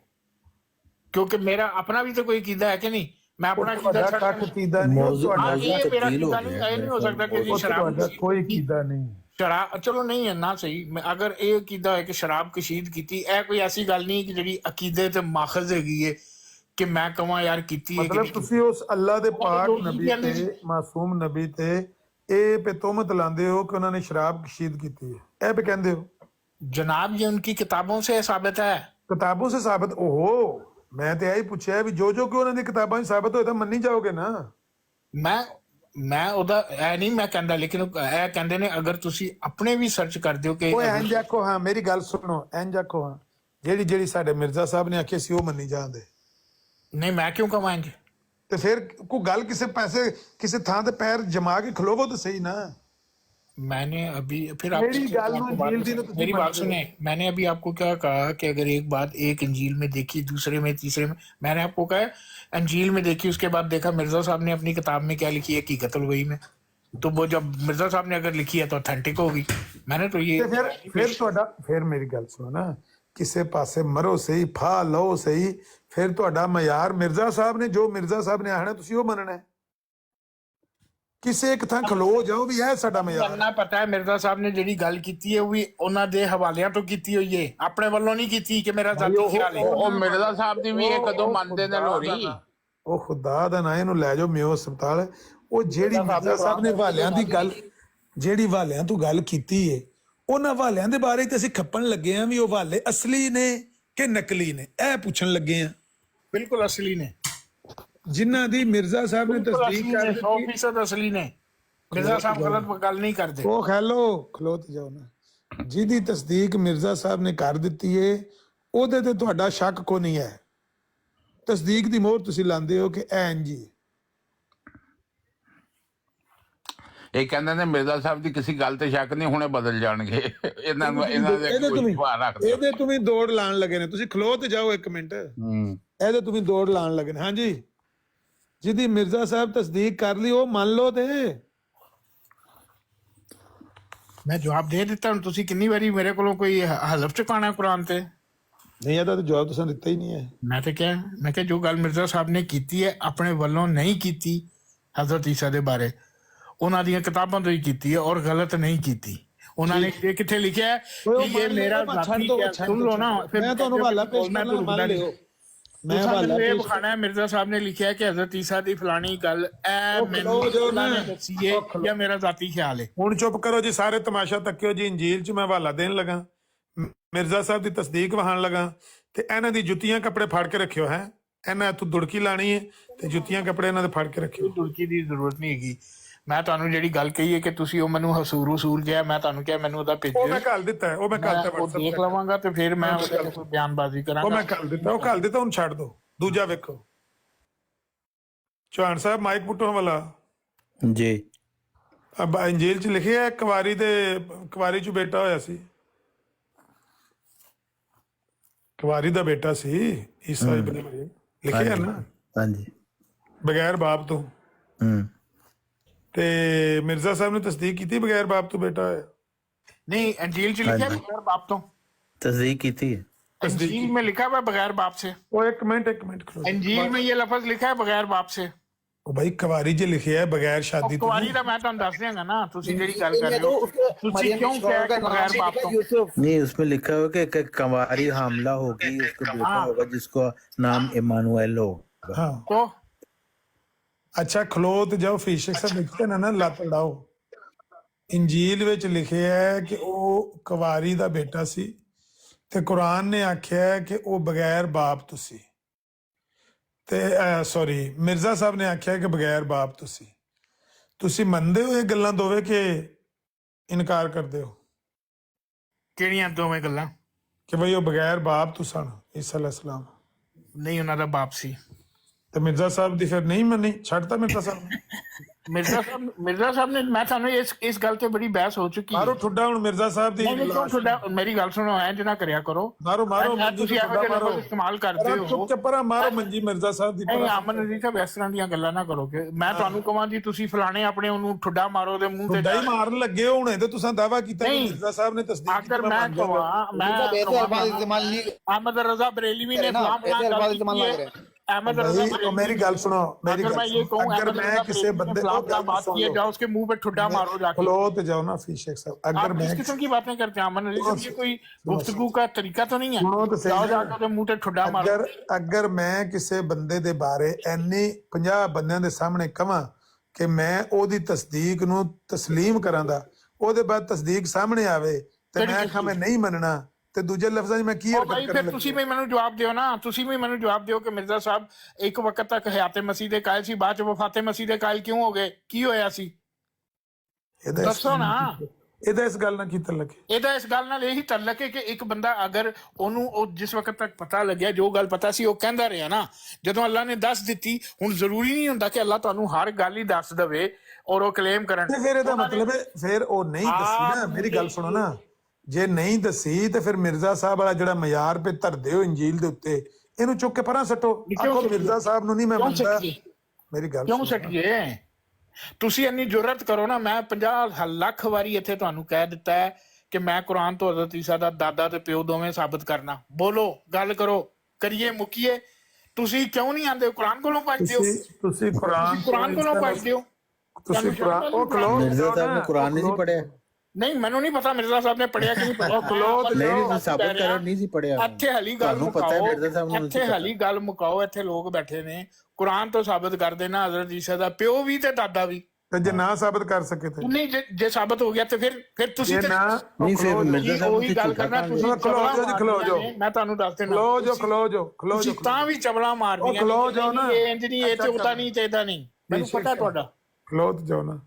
ਕਿਉਂਕਿ ਮੇਰਾ ਆਪਣਾ ਵੀ ਤਾਂ ਕੋਈ ਅਕੀਦਾ ਹੈ ਕਿ ਨਹੀਂ। ਮੈਂ ਆਪਣਾ ਅਕੀਦਾ ਨਹੀਂ ਹੋ ਸਕਦਾ ਕਿ ਜੀ ਸ਼ਰਾਬ ਕੋਈ ਅਕੀਦਾ ਨਹੀਂ, ਸ਼ਰਾਬ ਚਲੋ ਨਹੀਂ ਹੈ ਨਾ ਸਹੀ। ਅਗਰ ਇਹ ਅਕੀਦਾ ਹੈ ਕਿ ਸ਼ਰਾਬ ਕਸ਼ੀਦ ਕੀਤੀ, ਇਹ ਕੋਈ ਐਸੀ ਗੱਲ ਨਹੀਂ ਕਿ ਜਿਹੜੀ ਅਕੀਦੇ ਤੇ ਮਾਖਜ਼ ਹੈਗੀ ਹੈ ਕਿ ਮੈਂ ਕਹਾਂ ਯਾਰ ਕੀਤੀ ਹੈ। ਮਤਲਬ ਤੁਸੀਂ ਉਸ ਅੱਲਾ ਦੇ ਪਾਕ ਨਬੀ ਤੇ ਮਾਸੂਮ ਨਬੀ ਤੇ ਇਹ पे तुहमत लाते हो कि उन्होंने शराब कशीद की है, ए पे कहते हो जनाब ये उनकी किताबों से साबित है। किताबों से साबित? ओहो, मैं तो यही पूछा है भी जो कि उन्होंने किताबों से साबित होए तो मन्नी जाओगे ना। मैं ਉਹਦਾ ਇਹ ਨਹੀਂ ਮੈਂ ਕਹਿੰਦਾ, ਲੇਕਿਨ ਇਹ ਕਹਿੰਦੇ ਨੇ ਅਗਰ ਤੁਸੀਂ ਆਪਣੇ ਵੀ ਸਰਚ ਕਰਦੇ ਹੋ ਕਿ ਓਏ ਇੰਜ ਆਖੋ, ਹਾਂ ਮੇਰੀ ਗੱਲ ਸੁਣੋ, ਇੰਜ ਆਖੋ, ਹਾਂ ਜਿਹੜੀ ਸਾਡੇ ਮਿਰਜ਼ਾ ਸਾਹਿਬ ਨੇ ਆਖੀ ਸੀ ਉਹ ਮੰਨੀ ਜਾਂਦੇ। ਨਹੀਂ ਮੈਂ ਕਿਉਂ ਕਵਾਂ ਇੰਜ? ਤੇ ਫਿਰ ਕੋਈ ਗੱਲ ਕਿਸੇ ਪਾਸੇ ਕਿਸੇ ਥਾਂ ਤੇ ਪੈਰ ਜਮਾ ਕੇ ਖਲੋਵੋ ਤਾਂ ਸਹੀ ना। मैंने अभी फिर मेरी आपको गाल में आपको बात इंजील दी तो बताऊं। मेरी बात सुने, मैंने अभी आपको क्या कहा कि अगर एक बात एक इंजील में देखी, दूसरे में, तीसरे में, मैंने आपको कहा अंजील में देखी, उसके बाद देखा मिर्जा साहब ने अपनी किताब में क्या लिखी है हकीकत वही में, तो वो जब मिर्जा साहब ने अगर लिखी है तो ऑथेंटिक होगी। मैंने तो ये फिर ਤੁਹਾਡਾ ਫਿਰ ਮੇਰੀ ਗੱਲ ਸੁਣੋ ਨਾ, ਕਿਸੇ ਪਾਸੇ ਮਰੋ ਸਹੀ, ਫਾ ਲਓ ਸਹੀ, ਫਿਰ ਤੁਹਾਡਾ ਮਿਆਰ ਮਿਰਜ਼ਾ ਸਾਹਿਬ ਨੇ ਜੋ ਮਿਰਜ਼ਾ ਸਾਹਿਬ ਨੇ ਆਖਣਾ ਤੁਸੀਂ ਉਹ ਮੰਨਣਾ ਹੈ। ਕਿਸੇ ਇੱਕ ਥਾਂ ਖਲੋ ਜਾਓ ਵੀ ਇਹ ਸਾਡਾ ਮਿਆਰ। ਕਰਨਾ ਪਤਾ ਹੈ ਮਿਰਜ਼ਾ ਸਾਹਿਬ ਨੇ ਜਿਹੜੀ ਗੱਲ ਕੀਤੀ ਹੈ ਉਹ ਵੀ ਉਹਨਾਂ ਦੇ ਹਵਾਲਿਆਂ ਤੋਂ ਕੀਤੀ ਹੋਈ ਹੈ, ਆਪਣੇ ਵੱਲੋਂ ਨਹੀਂ ਕੀਤੀ ਕਿ ਮੇਰਾ ਜ਼ਾਤੀ ਖਿਆਲ ਹੈ। ਉਹ ਮਿਰਜ਼ਾ ਸਾਹਿਬ ਦੀ ਵੀ ਇਹ ਕਦੋਂ ਮੰਨਦੇ ਨੇ ਲੋਰੀ? ਉਹ ਖੁਦਾ ਦਾ ਨਾ, ਇਹਨੂੰ ਲੈ ਜਾਓ ਮਿਓ ਹਸਪਤਾਲ। ਉਹ ਜਿਹੜੀ ਮਿਰਜ਼ਾ ਸਾਹਿਬ ਨੇ ਹਵਾਲਿਆਂ ਦੀ ਗੱਲ, ਜਿਹੜੀ ਹਵਾਲਿਆਂ ਤੋਂ ਗੱਲ ਕੀਤੀ ਹੈ, ਉਹਨਾਂ ਹਵਾਲਿਆਂ ਦੇ ਬਾਰੇ ਤੇ ਅਸੀਂ ਖੱਪਣ ਲੱਗੇ ਆਂ ਵੀ ਉਹ ਹਵਾਲੇ ਅਸਲੀ ਨੇ ਕਿ ਨਕਲੀ ਨੇ, ਇਹ ਪੁੱਛਣ ਲੱਗੇ ਆਂ। ਬਿਲਕੁਲ ਅਸਲੀ ਨੇ, ਜਿਨ੍ਹਾਂ ਦੀ ਮਿਰਜ਼ਾ ਸਾਹਿਬ ਨੇ ਤਸਦੀਕ ਕਰ ਦਿੱਤੀ 100% ਅਸਲੀ ਨੇ। ਮਿਰਜ਼ਾ ਸਾਹਿਬ ਗਲਤ ਗੱਲ ਨਹੀਂ ਕਰਦੇ। ਉਹ ਖਲੋਤ ਜਾਓ ਨਾ, ਜਿਹਦੀ ਤਸਦੀਕ ਮਿਰਜ਼ਾ ਸਾਹਿਬ ਨੇ ਕਰ ਦਿੱਤੀ ਏ ਉਹਦੇ ਤੇ ਤੁਹਾਡਾ ਸ਼ੱਕ ਕੋ ਨਹੀਂ ਹੈ। ਤਸਦੀਕ ਦੀ ਮੋਹਰ ਤੁਸੀਂ ਲਾਉਂਦੇ ਹੋ ਕਿ ਐਨ ਜੀ। ਇਹ ਕਹਿੰਦੇ ਨੇ ਮਿਰਜ਼ਾ ਸਾਹਿਬ ਦੀ ਕਿਸੇ ਗੱਲ ਤੇ ਸ਼ੱਕ ਨਹੀਂ, ਹੁਣੇ ਬਦਲ ਜਾਣਗੇ। ਇਹਨਾਂ ਦੇ ਇਹਦੇ ਤੁਸੀਂ ਦੌੜ ਲਾਣ ਲੱਗੇ ਨੇ। ਤੁਸੀਂ ਖਲੋ ਤੇ ਜਾਓ ਇੱਕ ਮਿੰਟ, ਇਹਦੇ ਤੁਸੀਂ ਦੌੜ ਲਾਣ ਲੱਗੇ ਨੇ। ਹਾਂਜੀ, ਜਿਹਦੀ ਮਿਰਜ਼ਾ ਸਾਹਿਬ ਤਸਦੀਕ ਕਰ ਲਈ ਉਹ ਮੰਨ ਲਓ ਤੇ ਮੈਂ ਜਵਾਬ ਦੇ ਦਿੱਤਾ। ਹੁਣ ਤੁਸੀਂ ਕਿੰਨੀ ਵਾਰੀ ਮੇਰੇ ਕੋਲੋਂ ਕੋਈ ਹਲਫ ਚੁਕਾਣਾ ਕੁਰਾਨ ਤੇ? ਨਹੀਂ, ਇਹਦਾ ਤਾਂ ਜਵਾਬ ਤੁਸੀਂ ਦਿੱਤਾ ਹੀ ਨਹੀਂ ਹੈ। ਮੈਂ ਕਿਹਾ ਜੋ ਗੱਲ ਮਿਰਜ਼ਾ ਸਾਹਿਬ ਨੇ ਕੀਤੀ ਹੈ ਆਪਣੇ ਵੱਲੋਂ ਨਹੀਂ ਕੀਤੀ ਹਜ਼ਰਤ ਈਸਾ ਦੇ ਬਾਰੇ, ਉਹਨਾਂ ਦੀਆਂ ਕਿਤਾਬਾਂ ਤੋਂ ਹੀ ਕੀਤੀ ਹੈ ਔਰ ਗਲਤ ਨਹੀਂ ਕੀਤੀ। ਉਹਨਾਂ ਨੇ ਇਹ ਕਿੱਥੇ ਲਿਖਿਆ ਹੈ ਕਿ ਇਹ ਮੇਰਾ ਜ਼ਾਤੀ ਹੈ? ਸੁਣ ਲਓ ਨਾ, ਫਿਰ ਮੈਂ ਤੁਹਾਨੂੰ ਹਵਾਲਾ ਪੇਸ਼ ਕਰਨਾ, ਮੰਨ ਲਿਓ। ਮੈਂ ਹਵਾਲਾ ਪੇਸ਼ ਬਖਾਣਾ ਮਿਰਜ਼ਾ ਸਾਹਿਬ ਨੇ ਲਿਖਿਆ ਕਿ ਹਜ਼ਰਤ ਈਸਾ ਦੀ ਫਲਾਣੀ ਗੱਲ ਐ ਮੈਨੂੰ ਉਹਨਾਂ ਨੇ ਦੱਸੀ ਹੈ ਜਾਂ ਮੇਰਾ ਜ਼ਾਤੀ ਖਿਆਲ ਹੈ। ਹੁਣ ਚੁੱਪ ਕਰੋ ਜੀ, ਸਾਰੇ ਤਮਾਸ਼ਾ ਤੱਕਿਓ ਜੀ। ਇੰਜੀਲ 'ਚ ਮੈਂ ਹਵਾਲਾ ਦੇਣ ਲੱਗਾ, ਮਿਰਜ਼ਾ ਸਾਹਿਬ ਦੀ ਤਸਦੀਕ ਵਹਾਣ ਲੱਗਾ, ਤੇ ਇਹਨਾਂ ਦੀ ਜੁੱਤੀਆਂ ਕੱਪੜੇ ਫੜ ਕੇ ਰੱਖਿਓ। ਹੈ ਇਹਨਾਂ ਇੱਥੋਂ ਦੁੜਕੀ ਲਾਣੀ ਹੈ ਤੇ ਜੁੱਤੀਆਂ ਕੱਪੜੇ ਇਹਨਾਂ ਦੇ ਫੜ ਕੇ ਰੱਖਿਓ। ਦੁੜਕੀ ਦੀ ਜ਼ਰੂਰਤ ਨਹੀਂ ਹੈਗੀ। ਮੈਂ ਤੁਹਾਨੂੰ ਜਿਹੜੀ ਗੱਲ ਕਹੀ ਹੈ ਕਿ ਤੁਸੀਂ ਉਹ ਮੈਨੂੰ ਹਸੂਰ ਕਿਹਾ, ਮੈਂ ਤੁਹਾਨੂੰ ਕਿਹਾ ਮੈਨੂੰ ਉਹਦਾ ਭੇਜੋ। ਉਹ ਮੈਂ ਕੱਲ ਦਿੱਤਾ, ਉਹ ਮੈਂ ਕੱਲ ਤੇ ਉਹ ਦੇਖ ਲਵਾਂਗਾ ਤੇ ਫਿਰ ਮੈਂ ਉਹਦੇ ਤੇ ਬਿਆਨਬਾਜ਼ੀ ਕਰਾਂਗਾ। ਉਹ ਮੈਂ ਕੱਲ ਦਿੱਤਾ, ਉਹ ਕੱਲ ਦਿੱਤਾ, ਹੁਣ ਛੱਡ ਦੋ। ਦੂਜਾ ਵੇਖੋ, ਚੌਹਾਨ ਸਾਹਿਬ ਮਾਈਕ ਪੁੱਟੋ ਵਾਲਾ ਜੀ। ਇੰਜੀਲ 'ਚ ਲਿਖਿਆ ਕੁਵਾਰੀ 'ਚ ਬੇਟਾ ਹੋਇਆ ਸੀ, ਕੁਵਾਰੀ ਦਾ ਬੇਟਾ ਸੀ ਈਸਾ ਇਬਨ ਮਰੀਮ, ਲਿਖਿਆ ਨਾ, ਹਾਂਜੀ, ਬਗੈਰ ਬਾਪ ਤੋਂ। ਤੇ ਮਿਰਜ਼ਾ ਸਾਹਿਬ ਨੇ ਤਸਦੀਕ ਕੀਤੀ ਬਗੈਰ ਬਾਪ ਤੋਂ ਬੇਟਾ ਹੋਇਆ। नहीं अंजील च लिखा है बगैर बाप तो। तस्दीक की थी। अंजील में लिखा हुआ है बगैर बाप से। वो एक मिनट खड़ो। अंजील में ये लफ्ज लिखा है बगैर बाप से। ਉਹ ਭਾਈ ਕੁਵਾਰੀ ਜੇ ਲਿਖਿਆ ਹੈ ਬਗੈਰ ਸ਼ਾਦੀ ਤੋਂ। ਕੁਵਾਰੀ ਦਾ ਮੈਂ ਤੁਹਾਨੂੰ ਦੱਸ ਦਿਆਂਗਾ ਨਾ, ਤੁਸੀਂ ਜਿਹੜੀ ਗੱਲ ਕਰ ਰਹੇ ਹੋ ਤੁਸੀਂ ਕਿਉਂ ਕਿਹਾ ਕਿ बगैर बाप तो। नहीं, उसमें लिखा हुआ कि कुंवारी हामला होगी, उसको बेटा होगा जिसको नाम इमानुएल होगा। हाँ तो अच्छा खलो तो जाओ फीशक से लिखते ना ਲੱਤ ਲੜਾਓ। ਇੰਜੀਲ ਵਿੱਚ ਲਿਖਿਆ ਹੈ ਕਿ ਉਹ ਕੁਵਾਰੀ ਦਾ ਬੇਟਾ ਸੀ ਤੇ ਕੁਰਾਨ ਨੇ ਆਖਿਆ ਹੈ ਕਿ ਉਹ ਬਗੈਰ ਬਾਪ ਤੋਂ ਸੀ। ਤੇ ਸੌਰੀ ਮਿਰਜ਼ਾ ਸਾਹਿਬ ਨੇ ਆਖਿਆ ਕਿ ਬਗੈਰ ਬਾਪ ਤੁਸੀਂ ਮੰਨਦੇ ਹੋ ਇਹ ਗੱਲਾਂ ਦੋਵੇਂ ਕਿ ਇਨਕਾਰ ਕਰਦੇ ਹੋ? ਕਿਹੜੀਆਂ ਦੋਵੇਂ ਗੱਲਾਂ? ਕਿ ਬਈ ਉਹ ਬਗੈਰ ਬਾਪ ਤੋਂ ਸਨ ਈਸਾ ਅਲੈਹਿਸਲਾਮ। ਨਹੀਂ, ਉਹਨਾਂ ਦਾ ਬਾਪ ਸੀ। ਤੇ ਮਿਰਜ਼ਾ ਸਾਹਿਬ ਦੀ ਫਿਰ ਨਹੀਂ ਮੰਨੀ, ਛੱਡਤਾ ਮਿਰਜ਼ਾ ਸਾਹਿਬ ਨੇ। ਮਿਰਜ਼ਾ ਸਾਹਿਬ ਨੇ ਮੈਂ ਤੁਹਾਨੂੰ ਇਸ ਗੱਲ ਤੇ ਬੜੀ ਬਹਿਸ ਹੋ ਚੁੱਕੀ ਹੈ। ਮਾਰੋ ਠੁੱਡਾ ਹੁਣ ਮਿਰਜ਼ਾ ਸਾਹਿਬ ਦੀ। ਮੇਰੀ ਗੱਲ ਸੁਣੋ, ਇੰਜ ਨਾ ਕਰਿਆ ਕਰੋ। ਮਾਰੋ ਤੁਸੀਂ ਇਹੋ ਜਿਹੇ ਲਫ਼ਜ਼ ਇਸਤੇਮਾਲ ਕਰਦੇ ਹੋ। ਚੁੱਪ ਚਾਪਰਾ ਮਾਰੋ ਮੰਜੀ ਮਿਰਜ਼ਾ ਸਾਹਿਬ ਦੀ। ਨਹੀਂ ਅਮਨ ਜੀ ਸਾਹਿਬ, ਇਸ ਤਰ੍ਹਾਂ ਦੀਆਂ ਗੱਲਾਂ ਨਾ ਕਰੋ ਕਿ ਮੈਂ ਤੁਹਾਨੂੰ ਕਹਾਂ ਜੀ ਤੁਸੀਂ ਫਲਾਣੇ ਆਪਣੇ ਉਹਨੂੰ ਠੁੱਡਾ ਮਾਰੋ ਦੇ ਮੂੰਹ ਤੇ। ਠੁੱਡਾ ਹੀ ਮਾਰਨ ਲੱਗੇ ਹੋ ਹੁਣੇ ਤੇ ਤੁਸੀਂ ਦਾਵਾ ਕੀਤਾ ਕਿ ਮਿਰਜ਼ਾ ਸਾਹਿਬ ਨੇ ਤਸਦੀਕ ਕੀਤੀ। ਅਗਰ ਮੈਂ ਕਹਾਂ ਅਹਿਮਦ ਰਜ਼ਾ ਬਰੇਲਵੀ ਨੇ मेरी गल सुनो, मेरी अगर मैं ये कहूं अगर मैं किसी बंदे बात किए जाओ उसके मुंह पे ठुड्डा मारो जाके। खलो तो जाओ ना फीशेक साहब। अगर मैं किस किस्म की बातें करते हैं अमन अली साहब, ये कोई गुफ्तगू का तरीका तो नहीं है। जाओ जाके उसके मुंह पे ठुड्डा मारो। अगर मैं किसी बंदे दे बारे इन्नी 50 बंदियां दे सामने कहां ਕਿ ਮੈਂ ਉਹਦੀ ਤਸਦੀਕ ਨੂੰ ਤਸਲੀਮ ਕਰਾਂ ਦਾ, ਉਹਦੇ ਬਾਅਦ ਤਸਦੀਕ ਸਾਹਮਣੇ ਆਵੇ ਤੇ ਮੈਂ ਆਖਾਂ ਮੈਂ ਨਹੀਂ ਮੰਨਣਾ, ਤੇ ਦੂਜੇ ਲਫ਼ਜ਼ਾਂ 'ਚ ਮੈਂ ਕੀ ਉਹ ਹਰਕਤ ਭਾਈ ਕਰਨ ਫਿਰ ਤੁਸੀਂ ਲੱਗੀ? ਵੀ ਮੈਨੂੰ ਜਵਾਬ ਦਿਓ ਨਾ, ਤੁਸੀਂ ਵੀ ਮੈਨੂੰ ਜਵਾਬ ਦਿਓ ਕਿ ਮਿਰਜ਼ਾ ਸਾਹਿਬ ਇੱਕ ਵਕਤ ਤੱਕ ਹਯਾਤੇ ਮਸੀਹ ਦੇ ਕਾਇਲ ਸੀ, ਬਾਅਦ ਚ ਵਫਾਤੇ ਮਸੀਹ ਦੇ ਕਾਇਲ ਕਿਉਂ ਹੋ ਗਏ? ਕੀ ਹੋਇਆ ਸੀ? ਇਹਦਾ ਇਸ ਦੱਸੋ ਨਾ। ਇਹਦਾ ਇਸ ਗੱਲ ਨਾਲ ਕੀ ਤਲਕ ਹੈ? ਇਹਦਾ ਇਸ ਗੱਲ ਨਾਲ ਇਹੀ ਤਲਕ ਹੈ ਕਿ ਇੱਕ ਬੰਦਾ ਅਗਰ ਉਹਨੂੰ ਉਹ ਜਿਸ ਵਕਤ ਤੱਕ ਪਤਾ ਲੱਗਿਆ, ਜੋ ਗੱਲ ਪਤਾ ਸੀ ਉਹ ਕਹਿੰਦਾ ਰਿਹਾ ਨਾ, ਜਦੋਂ ਅੱਲਾ ਨੇ ਦੱਸ ਦਿੱਤੀ, ਹੁਣ ਜ਼ਰੂਰੀ ਨਹੀਂ ਹੁੰਦਾ ਕਿ ਅੱਲਾ ਤੁਹਾਨੂੰ ਹਰ ਗੱਲ ਹੀ ਦੱਸ ਦੇਵੇ ਔਰ ਉਹ ਕਲੇਮ ਕਰਨ। ਤੇ ਫਿਰ ਇਹਦਾ ਮਤਲਬ ਹੈ ਫਿਰ ਉਹ ਨਹੀਂ ਦੱਸੀ ਨਾ। ਮੇਰੀ ਗੱਲ ਸੁਣੋ ਨਾ, ਜੇ ਨਹੀਂ ਦੱਸੀ ਤੇ ਫਿਰ ਮਿਰਜ਼ਾ ਸਾਹਿਬ ਵਾਲਾ ਜਿਹੜਾ ਮਿਆਰ ਪੇ ਧਰਦੇ ਹੋ ਇੰਜੀਲ ਦੇ ਉੱਤੇ, ਇਹਨੂੰ ਚੁੱਕ ਕੇ ਪਰਾਂ ਸੱਟੋ। ਆਖੋ ਮਿਰਜ਼ਾ ਸਾਹਿਬ ਨੂੰ ਨਹੀਂ ਮੈਂ ਮੰਨਦਾ। ਮੇਰੀ ਗੱਲ ਕਿਉਂ ਸੁਣੋ। ਸਟੀਏ? ਤੁਸੀਂ ਇੰਨੀ ਜੁਰਤ ਕਰੋ ਨਾ। ਮੈਂ 50 ਲੱਖ ਵਾਰੀ ਇੱਥੇ ਤੁਹਾਨੂੰ ਕਹਿ ਦਿੱਤਾ ਹੈ ਕਿ ਮੈਂ ਕੁਰਾਨ ਤੋਂ ਹਜ਼ਰਤ ਈਸਾ ਦਾ ਦਾਦਾ ਤੇ ਪਿਓ ਦੋਵੇਂ ਸਾਬਤ ਕਰਨਾ। ਬੋਲੋ, ਗੱਲ ਕਰੋ, ਕਰੀਏ, ਮੁੱਕੀਏ। ਤੁਸੀਂ ਕਿਉਂ ਨਹੀਂ ਆਂਦੇ? ਕੁਰਾਨ ਕੋਲੋਂ ਪੜ੍ਹਦੇ ਹੋ, ਤੁਸੀਂ ਕੁਰਾਨ ਕੁਰਾਨ ਕੋਲੋਂ ਪੜ੍ਹਦੇ ਹੋ। ਤੁਸੀਂ ਕੁਰਾਨ ਉਹ ਖਲੋ मिर्जा साहब ने कुरान नहीं सी पढ़िया? ਨਹੀਂ, ਮੈਨੂੰ ਨਹੀਂ ਪਤਾ ਮਿਰਜ਼ਾ ਸਾਹਿਬ ਨੇ ਪੜਿਆ ਕਿ ਨਹੀਂ ਪੜਿਆ। नहीं नहीं साबित करो, नहीं सी पढ़िया। ਇੱਥੇ ਹਾਲੀ ਗੱਲ ਤੁਹਾਨੂੰ ਪਤਾ ਹੈ ਮੁਕਾਓ, ਮਿਰਜ਼ਾ ਸਾਹਿਬ ਨੂੰ ਇੱਥੇ ਹਾਲੀ ਗੱਲ ਮੁਕਾਓ। ਇੱਥੇ ਲੋਕ ਬੈਠੇ ਨੇ, ਕੁਰਾਨ ਤੋਂ ਸਾਬਤ ਕਰ ਦੇਣਾ ਹਜ਼ਰਤ ਈਸਾ ਦਾ ਪਿਓ ਵੀ ਤੇ ਦਾਦਾ ਵੀ। ਤੇ ਜੇ ਨਾ ਸਾਬਤ ਕਰ ਸਕੇ ਤੇ ਨਹੀਂ, ਜੇ ਸਾਬਤ ਹੋ ਗਿਆ ਤੇ ਫਿਰ ਤੁਸੀਂ ਜੇ ਤੇ ਨਾ नहीं फिर मिर्जा साहब ਉਹੀ ने ਗੱਲ झूठा ਕਰਨਾ। कहा। ਤੁਸੀਂ ਖਲੋ ਜਾਓ ਜੀ, ਖਲੋ ਜਾਓ। ਮੈਂ ਤੁਹਾਨੂੰ ਦੱਸ ਦੇਣਾ, ਖਲੋ ਜਾਓ ਤੁਸੀਂ ਤਾਂ ਵੀ ਚਵਲਾ ਮਾਰਦੀਆਂ ਖਲੋ ਜਾਓ ਨਾ। ਇਹ ਇੰਜ ਨਹੀਂ, ਇਹ ਤੇ ਉਦਾਂ ਨਹੀਂ, ਤੇ ਏਦਾਂ ਨਹੀਂ। ਮੈਨੂੰ ਪਤਾ ਤੁਹਾਡਾ। ਖਲੋ ਜਾਓ ਨਾ।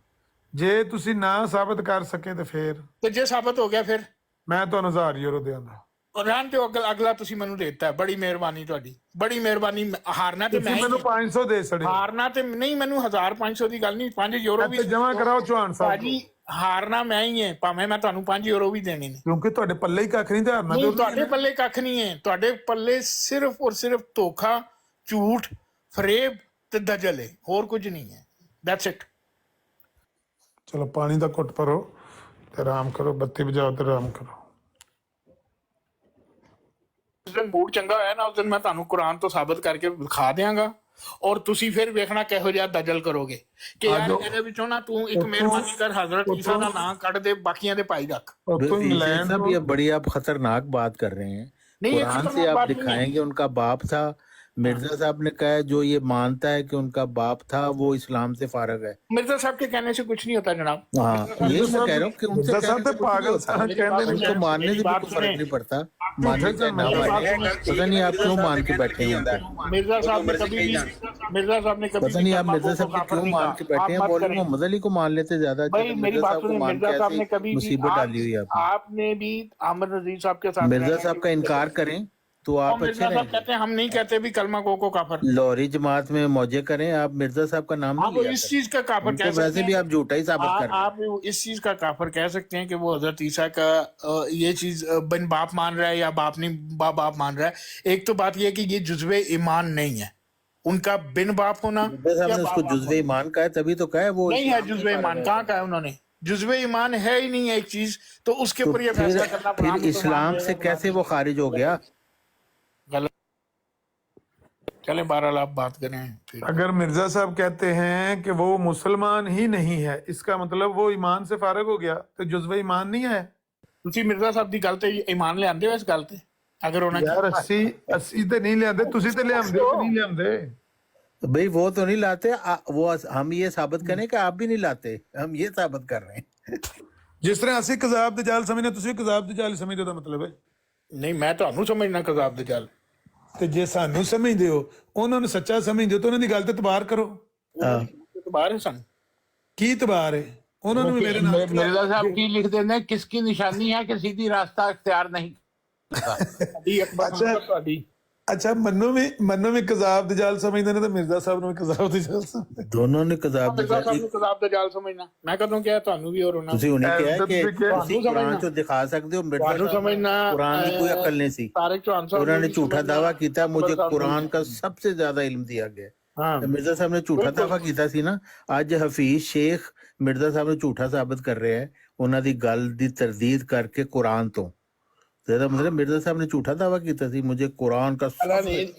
ਜੇ ਤੁਸੀਂ ਨਾ ਸਾਬਤ ਕਰ ਸਕੇ ਤੇ ਫਿਰ ਤੇ ਜੇ ਸਾਬਤ ਹੋ ਗਿਆ ਫਿਰ ਮੈਂ ਤੁਹਾਨੂੰ 1000 ਯੂਰੋ ਦੇਵਾਂਗਾ। ਰਹਿਣ ਤੇ ਅਗਲਾ ਤੁਸੀਂ ਮੈਨੂੰ ਦੇ ਦਿੱਤਾ। ਬੜੀ ਮਿਹਰਬਾਨੀ ਤੁਹਾਡੀ, ਬੜੀ ਮਿਹਰਬਾਨੀ। ਹਾਰਨਾ ਤੇ ਮੈਂ ਤੁਸੀਂ ਮੈਨੂੰ 500 ਦੇ ਛੜੇ। ਹਾਰਨਾ ਤੇ ਨਹੀਂ, ਮੈਨੂੰ 1500 ਦੀ ਗੱਲ ਨਹੀਂ, 5 ਯੂਰੋ ਵੀ ਜਮਾ ਕਰਾਓ ਚੌਹਾਨ ਸਾਹਿਬ ਭਾਜੀ। ਹਾਰਨਾ ਮੈਂ ਹੀ ਹੈ, ਭਾਵੇਂ ਮੈਂ ਤੁਹਾਨੂੰ 5 ਯੂਰੋ ਵੀ ਦੇਣੇ ਨੇ। ਕਿਉਂਕਿ ਤੁਹਾਡੇ ਪੱਲੇ ਹੀ ਕੱਖ ਨਹੀਂ ਧਾਰਨਾ। ਨਹੀਂ, ਤੁਹਾਡੇ ਪੱਲੇ ਕੱਖ ਨਹੀਂ ਹੈ। ਤੁਹਾਡੇ ਪੱਲੇ ਸਿਰਫ ਔਰ ਸਿਰਫ ਧੋਖਾ, ਝੂਠ, ਫਰੇਬ ਤੇ ਦਜਲ ਹੈ, ਹੋਰ ਕੁਝ ਨਹੀਂ ਹੈ। That's it. ਚਲੋ ਪਾਣੀ ਦਾ ਘੁੱਟ ਭਰੋ ਤੇ ਆਰਾਮ ਕਰੋ, ਬੱਤੀ ਬੁਝਾਓ ਤੇ ਆਰਾਮ ਕਰੋ। ਜਿਸ ਦਿਨ ਮੂਡ ਚੰਗਾ ਹੋਇਆ ਨਾ, ਉਸ ਦਿਨ ਮੈਂ ਤੁਹਾਨੂੰ ਕੁਰਾਨ ਤੋਂ ਸਾਬਤ ਕਰਕੇ ਵਿਖਾ ਦਿਆਂਗਾ ਔਰ ਤੁਸੀਂ ਫਿਰ ਵੇਖਣਾ ਕਿਹੋ ਜਿਹਾ ਦਜਲ ਕਰੋਗੇ ਕਿ ਯਾਰ ਇਹਦੇ ਵਿੱਚੋਂ ਨਾ ਤੂੰ ਇੱਕ ਮਿਹਰਬਾਨੀ ਕਰ ਹਜ਼ਰਤ ਈਸਾ ਦਾ ਨਾਂ ਕੱਢ ਦੇ, ਬਾਕੀਆਂ ਦੇ ਪਾਈ ਰੱਖ। ਉੱਥੋਂ ਇੰਗਲੈਂਡ साहब ये बड़ी आप खतरनाक बात कर रहे हैं। नहीं, ये कुरान से खतरनाक आप बात नहीं है। दिखाएंगे उनका बाप था। मिर्जा साहब ने कहा है जो ये मानता है कि उनका बाप था वो इस्लाम से फारग है। मिर्जा साहब के कहने से कुछ नहीं होता जनाब। हाँ ये मैं कह रहा हूँ कि उनसे मिर्जा साहब कहने तो से कुछ नहीं पागल होता। साहब कहने नहीं। उनको मानने से भी बात कोई फर्क सुने। नहीं पड़ता। मानने चाहे ना माने, पता नहीं आप क्यों मान के बैठे हैं उनको। मिर्जा साहब ने कभी भी पता नहीं आप मिर्जा साहब को क्यों मान के बैठे हैं। मौलवी मोहम्मद अली को मान लेते ज्यादा। भाई मेरी मिर्जा बात साहब को सुनिए, मान मिर्जा के साहब ने ऐसी कभी भी मुसीबत डाली हुई है आपने। आपने भी आमिर नजीर साहब के साथ मिर्जा साहब का इनकार करें तो और आप अच्छे मिर्जा साहब रहेंगे। कहते हैं हम नहीं कहते भी कलमा को काफर। लौरी जमात में मौजे करें, आप मिर्जा साहब का नाम आप नहीं लिया इस करें। चीज का काफर उनको कह सकते वैसे भी हैं। आप झूठा ही साबित कर रहे हैं। आप इस चीज का काफर कह सकते हैं कि वो हजरत ईसा का ये चीज बिन बाप मान रहा है या बाप नहीं बाप मान रहा है। एक तो बात ये है कि ये जुज़्वे ईमान नहीं है उनका, बिन बाप होना। मिर्जा साहब या ने बाप उसको बाप जुज़्वे ईमान कहा है, तभी तो कहा है वो नहीं है। इस्लाम से जुज़्वे फारग ईमान है। कहाँ कहा है उन्होंने? जुज़्वे ईमान है ही नहीं है एक चीज, तो उसके तो ऊपर ये फैसला करना फिर इस्लाम से कैसे वो खारिज हो गया? गलत। चले बहरहाल आप बात करें फिर। अगर मिर्जा साहब कहते हैं कि वो मुसलमान ही नहीं है, इसका मतलब वो ईमान से फारग हो गया, तो जुज़्वे ईमान नहीं है। ਤੁਸੀਂ ਮਿਰਜ਼ਾ ਸਾਹਿਬ ਦੀ ਗੱਲ ਤੇ ਈਮਾਨ ਲਿਆਂਦੇ ਹੋ ਇਸ ਗੱਲ ਤੇ? ਅਗਰ ਉਹਨਾਂ यार 80 ਤੇ ਨਹੀਂ ਲਿਆਂਦੇ, ਤੁਸੀਂ ਤੇ ਲਿਆਂਦੇ ਹੋ ਕਿ ਨਹੀਂ ਲਿਆਂਦੇ? भाई वो तो नहीं लाते। वो हम ये साबित करें कि आप भी नहीं लाते, हम ये साबित कर रहे हैं। ਜਿਸ ਤਰ੍ਹਾਂ ਅਸੀਂ ਕਜ਼ਾਬ ਦੇ ਜਾਲ ਸਮਝਦੇ, ਤੁਸੀਂ ਕਜ਼ਾਬ ਦੇ ਜਾਲ ਸਮਝਦੇ, ਦਾ ਮਤਲਬ ਹੈ। ਨਹੀਂ, ਮੈਂ ਤੁਹਾਨੂੰ ਸਮਝਣਾ ਕਜ਼ਾਬ ਦੇ ਜਾਲ। ਤੇ ਜੇ ਸਾਨੂੰ ਸਮਝਦੇ ਹੋ, ਉਹਨਾਂ ਨੂੰ ਸੱਚਾ ਸਮਝਦੇ ਹੋ, ਤਾਂ ਉਹਨਾਂ ਦੀ ਗੱਲ ਤੇ ਤਬਾਰ ਕਰੋ। तो बाहर है सन। ਕੀ ਤਬਾਰ ਹੈ ਉਹਨਾਂ ਨੂੰ ਵੀ ਮੇਰੇ ਨਾਲ? मिर्जा साहब की लिख देने किसकी निशानी है कि सीधी रास्ता इख्तियार नहीं करता। दी अकबर अच्छा। ਤੁਹਾਡੀ। ਅੱਛਾ, ਮੰਨੋ ਵੀ ਕਜ਼ਾਬ ਦੇ ਜਾਲ ਸਮਝਦੇ ਨੇ, ਤਾਂ ਮਿਰਜ਼ਾ ਸਾਹਿਬ ਨੂੰ ਵੀ ਕਜ਼ਾਬ ਦੇ ਜਾਲ ਸਮਝਦੇ। दोनों ने कजाब ਮਿਰਜ਼ਾ ਸਾਹਿਬ ਨੂੰ ਕਜ਼ਾਬ ਦਾ ਜਾਲ ਸਮਝਣਾ। ਮੈਂ ਕਦੋਂ ਕਿਹਾ ਤੁਹਾਨੂੰ ਵੀ ਔਰ ਉਹਨਾਂ ਤੁਸੀਂ ਉਹਨੇ ਕਿਹਾ ਕਿ ਤੁਸੀਂ ਕਿਹਾ- ਤੁਸੀਂ ਕੁਰਾਨ ਚੋਂ ਦਿਖਾ ਸਕਦੇ ਹੋ ਮਿਰਜ਼ਾ ਤੁਹਾਨੂੰ ਸਾਹਿਬ ਸਮਝਣਾ कुरान की कोई अकल नहीं सी। ਤਾਰਿਕ ਚੌਹਾਨ ਸਾਹਿਬ उन्होंने ਨੂੰ झूठा समझना, दावा किया मुझे अकबर साहब कुरान ਨੂੰ। का सबसे ज्यादा इल्म दिया गया। हाँ ਤੇ ਮਿਰਜ਼ਾ ਸਾਹਿਬ ਨੇ ਝੂਠਾ ਦਾਵਾ ਕੀਤਾ ਸੀ ਨਾ। ਅੱਜ ਹਫੀਜ਼ ਸ਼ੇਖ ਮਿਰਜ਼ਾ ਸਾਹਿਬ ਨੂੰ ਝੂਠਾ ਸਾਬਤ ਕਰ ਰਿਹਾ ਹੈ ਉਹਨਾਂ ਦੀ ਗੱਲ ਦੀ ਤਰਦੀਦ ਕਰਕੇ ਕੁਰਾਨ ਤੋਂ। ज्यादा मतलब मिर्जा साहब ने झूठा दावा किया थी मुझे कुरान का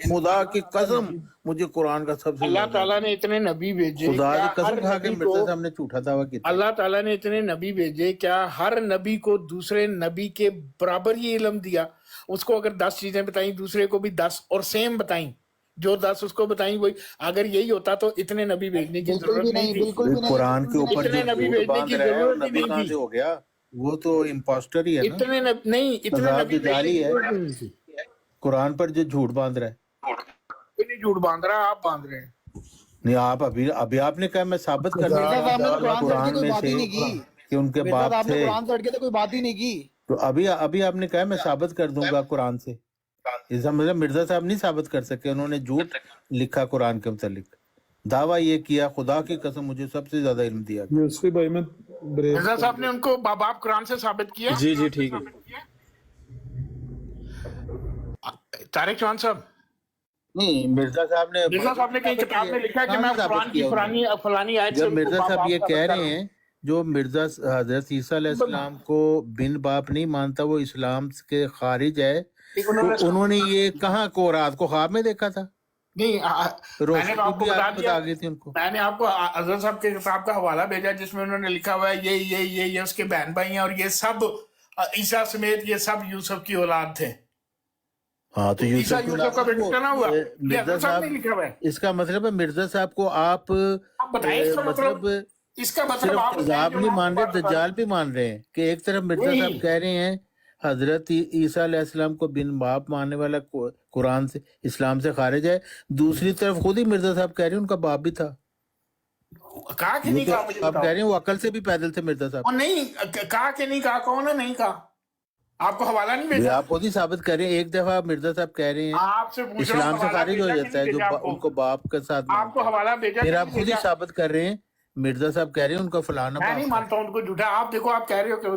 खुदा की कसम मुझे कुरान का सबसे अल्लाह ताला ने इतने नबी भेजे, खुदा की क्या कसम हर खा के नबी मिर्जा को- साहब ने झूठा दावा किया। अल्लाह ताला ने इतने नबी भेजे, क्या हर नबी को दूसरे नबी के बराबर ही इल्म दिया? उसको अगर 10 चीजें बताई, दूसरे को भी 10 और सेम बताई, जो 10 उसको बताई वही, अगर यही होता तो इतने नबी भेजने की बिल्कुल जरूरत भी नहीं नहीं, थी। बिल्कुल भी नहीं, कुरान के ऊपर इतने जो नबी झूठ भेजने बांध की रहा है वो जरूरत ही नबी नहीं कहाँ थी। से हो गया? वो तो इम्पोस्टर ही है ना, इतने नहीं, इतने कज़ाब नबी भेजने जाली की है। जरूरत ही नहीं थी। कुरान पर जो झूठ बांध रहा है। कोई नहीं झूठ बांध रहा, आप बांध रहे हैं। नहीं, आप अभी अभी आपने कहा मैं साबित कर मिर्जा दूंगा साहब ने तो कुरान से हट के कुरान कोई में बात ही से नहीं की। कि उनके मिर्जा बाप साहब ने थे। कुरान से हट के तो कोई बात ही नहीं की। तो अभी अभी आपने कहा मैं साबित कर दूंगा कुरान से, इसका मतलब मिर्जा साहब नहीं साबित कर सके, उन्होंने झूठ लिखा कुरान के मुतालिक, दावा ये किया खुदा की कसम मुझे सबसे ज्यादा इल्म दिया गया। यूसुफी भाई में ब्रेक मिर्जा साहब ने उनको बाप कुरान से साबित किया। जी जी ठीक है। तारिक चौहान साहब, नहीं, मिर्जा साहब ने कहीं किताब में लिखा है कि कहाँ मैं से साबित कुरान की किया उन्होंने? फलानी आयत से जब उनको मिर्जा साहब बाप ये साबित कह कर रहे हैं जो मिर्जा हजरत ईसा अलैहिस्सलाम को बिन बाप नहीं मानता वो इस्लाम के खारिज है, तो उन्होंने ये कहाँ को रात को ख्वाब में देखा था? नहीं, मैंने रोशनी तो आपको भी बता आप दिया, बता गई थी उनको। मैंने आपको अजहर साहब के किताब का हवाला भेजा जिसमें उन्होंने लिखा हुआ है ये उसके बहन भाई हैं और ये सब ईसा समेत ये सब यूसुफ की औलाद थे। हाँ, तो ईसा यूसुफ का बेटा ना हुआ, ये मिर्जा अजहर साहब ने साहब, लिखा हुआ है। इसका मतलब है मिर्जा साहब को आप आप बताइए इसका मतलब सिर्फ आप कज़ाब नहीं मान रहे, दज्जाल भी मान रहे हैं कि एक तरफ मिर्जा नहीं। साहब कह रहे हैं हजरत ईसा अलैहिस्सलाम को बिन बाप मानने वाला कुरान से इस्लाम से खारिज है, दूसरी तरफ खुद ही मिर्जा साहब कह रहे हैं उनका बाप भी था। कहा कि ये नहीं तो कहा, मुझे आप बताओ। कह रहे हैं वो अकल से भी पैदल थे मिर्जा साहब। और नहीं कहा कि नहीं कहा, कौन है नहीं कहा? आपको हवाला नहीं ये भेजा? आप खुद ही साबित कर रहे हैं। एक दफा मिर्जा साहब कह रहे हैं आपसे पूछ रहा हूं, इस्लाम से हवाला खारिज हो भेजा कि जाता है नहीं जो भेजा आपको? उनको बाप के साथ आपको मानता है। हवाला भेजा कि फिर आप नहीं खुद ही भेजा? साबित कर रहे हैं मिर्जा साहब कह रहे हैं उनका फलाना मैं नहीं बाप था। मानता हूं उनको झूठा। आप देखो, आप कह रहे हो कि वो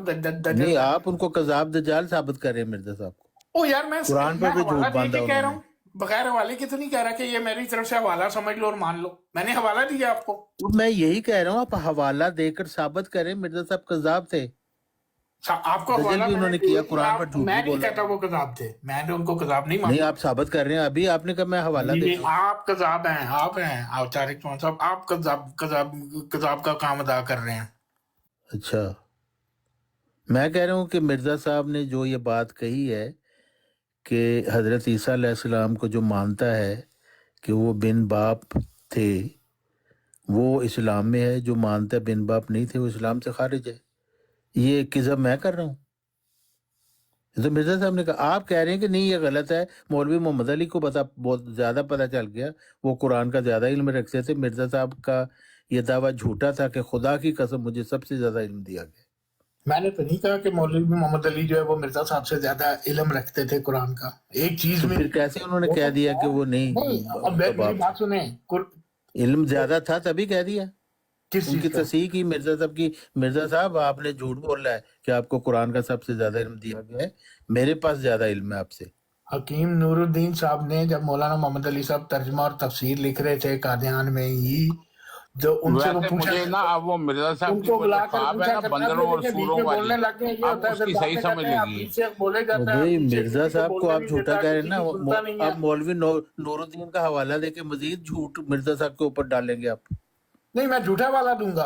नहीं, आप उनको कज़ाब दज्जाल साबित कर रहे हैं मिर्जा साहब को। ओ यार, मैं कुरान पर भी झूठ हवाला दे बांधा के कह रहा उन्होंने। हूँ, बगैर हवाले के तो नहीं कह रहा कि ये मेरी तरफ से हवाला समझ लो और मान लो। मैंने हवाला दिया आपको। तो मैं यही कह रहा हूँ आप हवाला देकर साबित करें मिर्जा साहब कज़ाब थे। आपको दजल हवाला भी उन्होंने मैंने किया, दिया, कुरान पर झूठ मैं भी नहीं बोला। कहता वो कज़ाब थे, मैंने उनको कज़ाब नहीं नहीं, माना। आप साबित कर रहे हैं, अभी आपने कहा मैं हवाला दे रहा हूँ। आप कज़ाब हैं, आप हैं आप तारिक चौहान साहब, आप कज़ाब का काम अदा कर रहे हैं। अच्छा, मैं कह रहा हूँ कि मिर्जा साहब ने जो ये बात कही है कि हजरत ईसा अलैहिस्सलाम को जो मानता है कि वो बिन बाप थे वो इस्लाम में है, जो मानता है बिन बाप नहीं थे वो इस्लाम से खारिज है, ये किज़ब मैं कर रहा हूँ? ये तो मिर्जा साहब ने कहा। आप कह रहे हैं कि नहीं ये गलत है, मौलवी मोहम्मद अली को बहुत ज्यादा पता चल गया, वो कुरान का ज्यादा इल्म रखते थे। मिर्जा साहब का ये दावा झूठा था कि खुदा की कसम मुझे सबसे ज्यादा इल्म दिया गया। मैंने तो नहीं कहा कि मौलवी मोहम्मद अली जो है वो मिर्जा साहब से ज्यादा इल्म रखते थे कुरान का एक चीज तो में। फिर कैसे उन्होंने कह दिया कि वो नहीं अब मेरी बात सुने, इल्म ज्यादा था तभी कह दिया? किस उनकी चीज का? तस्दीक की मिर्जा साहब की, मिर्जा साहब आपने झूठ बोला है कि आपको कुरान का सबसे ज्यादा इल्म दिया गया है, मेरे पास ज्यादा इल्म है आपसे। हकीम नूरुद्दीन साहब ने जब मौलाना मोहम्मद अली साहब तर्जमा और तफसीर लिख रहे थे कादियान में ही, जो उनसे वो वैसे पूछा, मुझे ना अब वो मिर्जा साहब की उनको वो जो बुलाकर ख्वाब है पूछा ना करता बंदरों और बीच में सूरों बोलने वाली, लग गए। ये अब होता है फिर उसकी सही बातें समझ करते हैं, आप लगी। बीच से बोले तो जाता है, भाई बीच से मिर्जा किसी को साहब को बोलने आप नहीं झूठा देता, कह रहे हैं किसी ना, की सुनता नहीं है। अब मौलवी नूरुद्दीन का हवाला देके मजीद झूठ मिर्जा साहब के ऊपर डालेंगे आप। नहीं, मैं झूठा वाला दूंगा,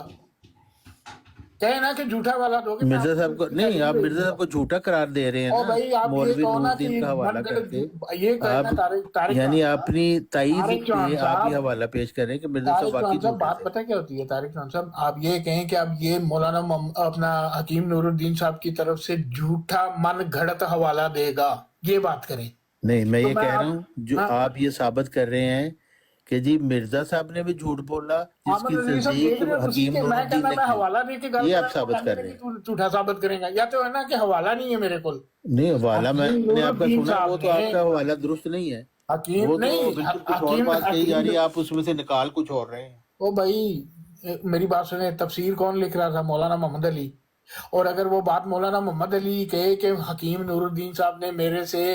कहे ना कि झूठा वाला दोगे। मिर्जा साहब को नहीं, आप मिर्जा साहब को झूठा करार दे रहे हैं ओ भाई, ना आप ये मौलवी कहो ना कि नूरुद्दीन का हवाला करके। ये कहना आप तारिक यानी चौहान अपनी ताईद तारिक चौहान में आप साहब, ये हवाला पेश कर रहे हैं कि मिर्जा साहब तारिक वाकई चौहान साहब, झूठे बात थे। पता क्या होती है तारिक चौहान साहब? आप ये कहें कि अब ये मौलाना अपना हकीम नूरुद्दीन साहब की तरफ से झूठा मन घड़त हवाला देगा, ये बात करें। नहीं, मैं तो ये मैं कह रहा आप हूँ जो हाँ, आप ये साबित कर रहे हैं कि जी मिर्जा साहब ने भी झूठ बोला जिसकी मोहम्मद अली साहब तस्दीक देख रहे हो उसी हकीम के, मैं नूरुद्दीन कहना ने मैं की, हवाला दे के गल ये आप करा, साबित कर कहने रहे कि हैं। तू झूठा साबित करेगा, या तो है ना कि हवाला नहीं है मेरे को। नहीं, हवाला हकीम मैंने आपका नूरुद्दीन सुना, वो साहब तो ने आपका हवाला दुरुस्त नहीं है, हकीम वो तो नहीं, बिल्कुल कुछ और हकीम बात कही जा रही है, हकीम आप उसमें से निकाल कुछ और रहे हैं। ओ भाई, मेरी बात सुने, तफसीर कौन लिख रहा था? मौलाना मोहम्मद अली। और अगर वो बात मौलाना मोहम्मद अली कहे कि हकीम नूरुद्दीन साहब ने मेरे से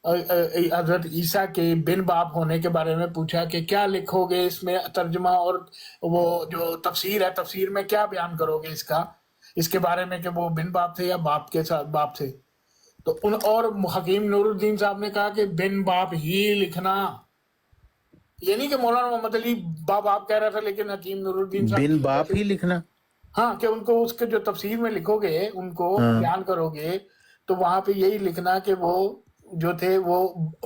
हजरत ईसा के बिन बाप होने के बारे में पूछा कि क्या लिखोगे इसमें तर्जुमा और वो जो तफसीर है, तफसीर में क्या बयान करोगे इसके बारे में कि वो बिन बाप थे या बाप के साथ बाप थे, तो और हकीम नूरुद्दीन साहब ने कहा कि बिन बाप ही लिखना। ये नहीं कि मौलाना मोहम्मद अली बाप कह रहा था, लेकिन हकीम नूरुद्दीन साहब बिन बाप ही लिखना। हाँ, कि उनको उसके जो तफसीर में लिखोगे, उनको हाँ। बयान करोगे, तो वहां पे यही लिखना कि वो जो थे वो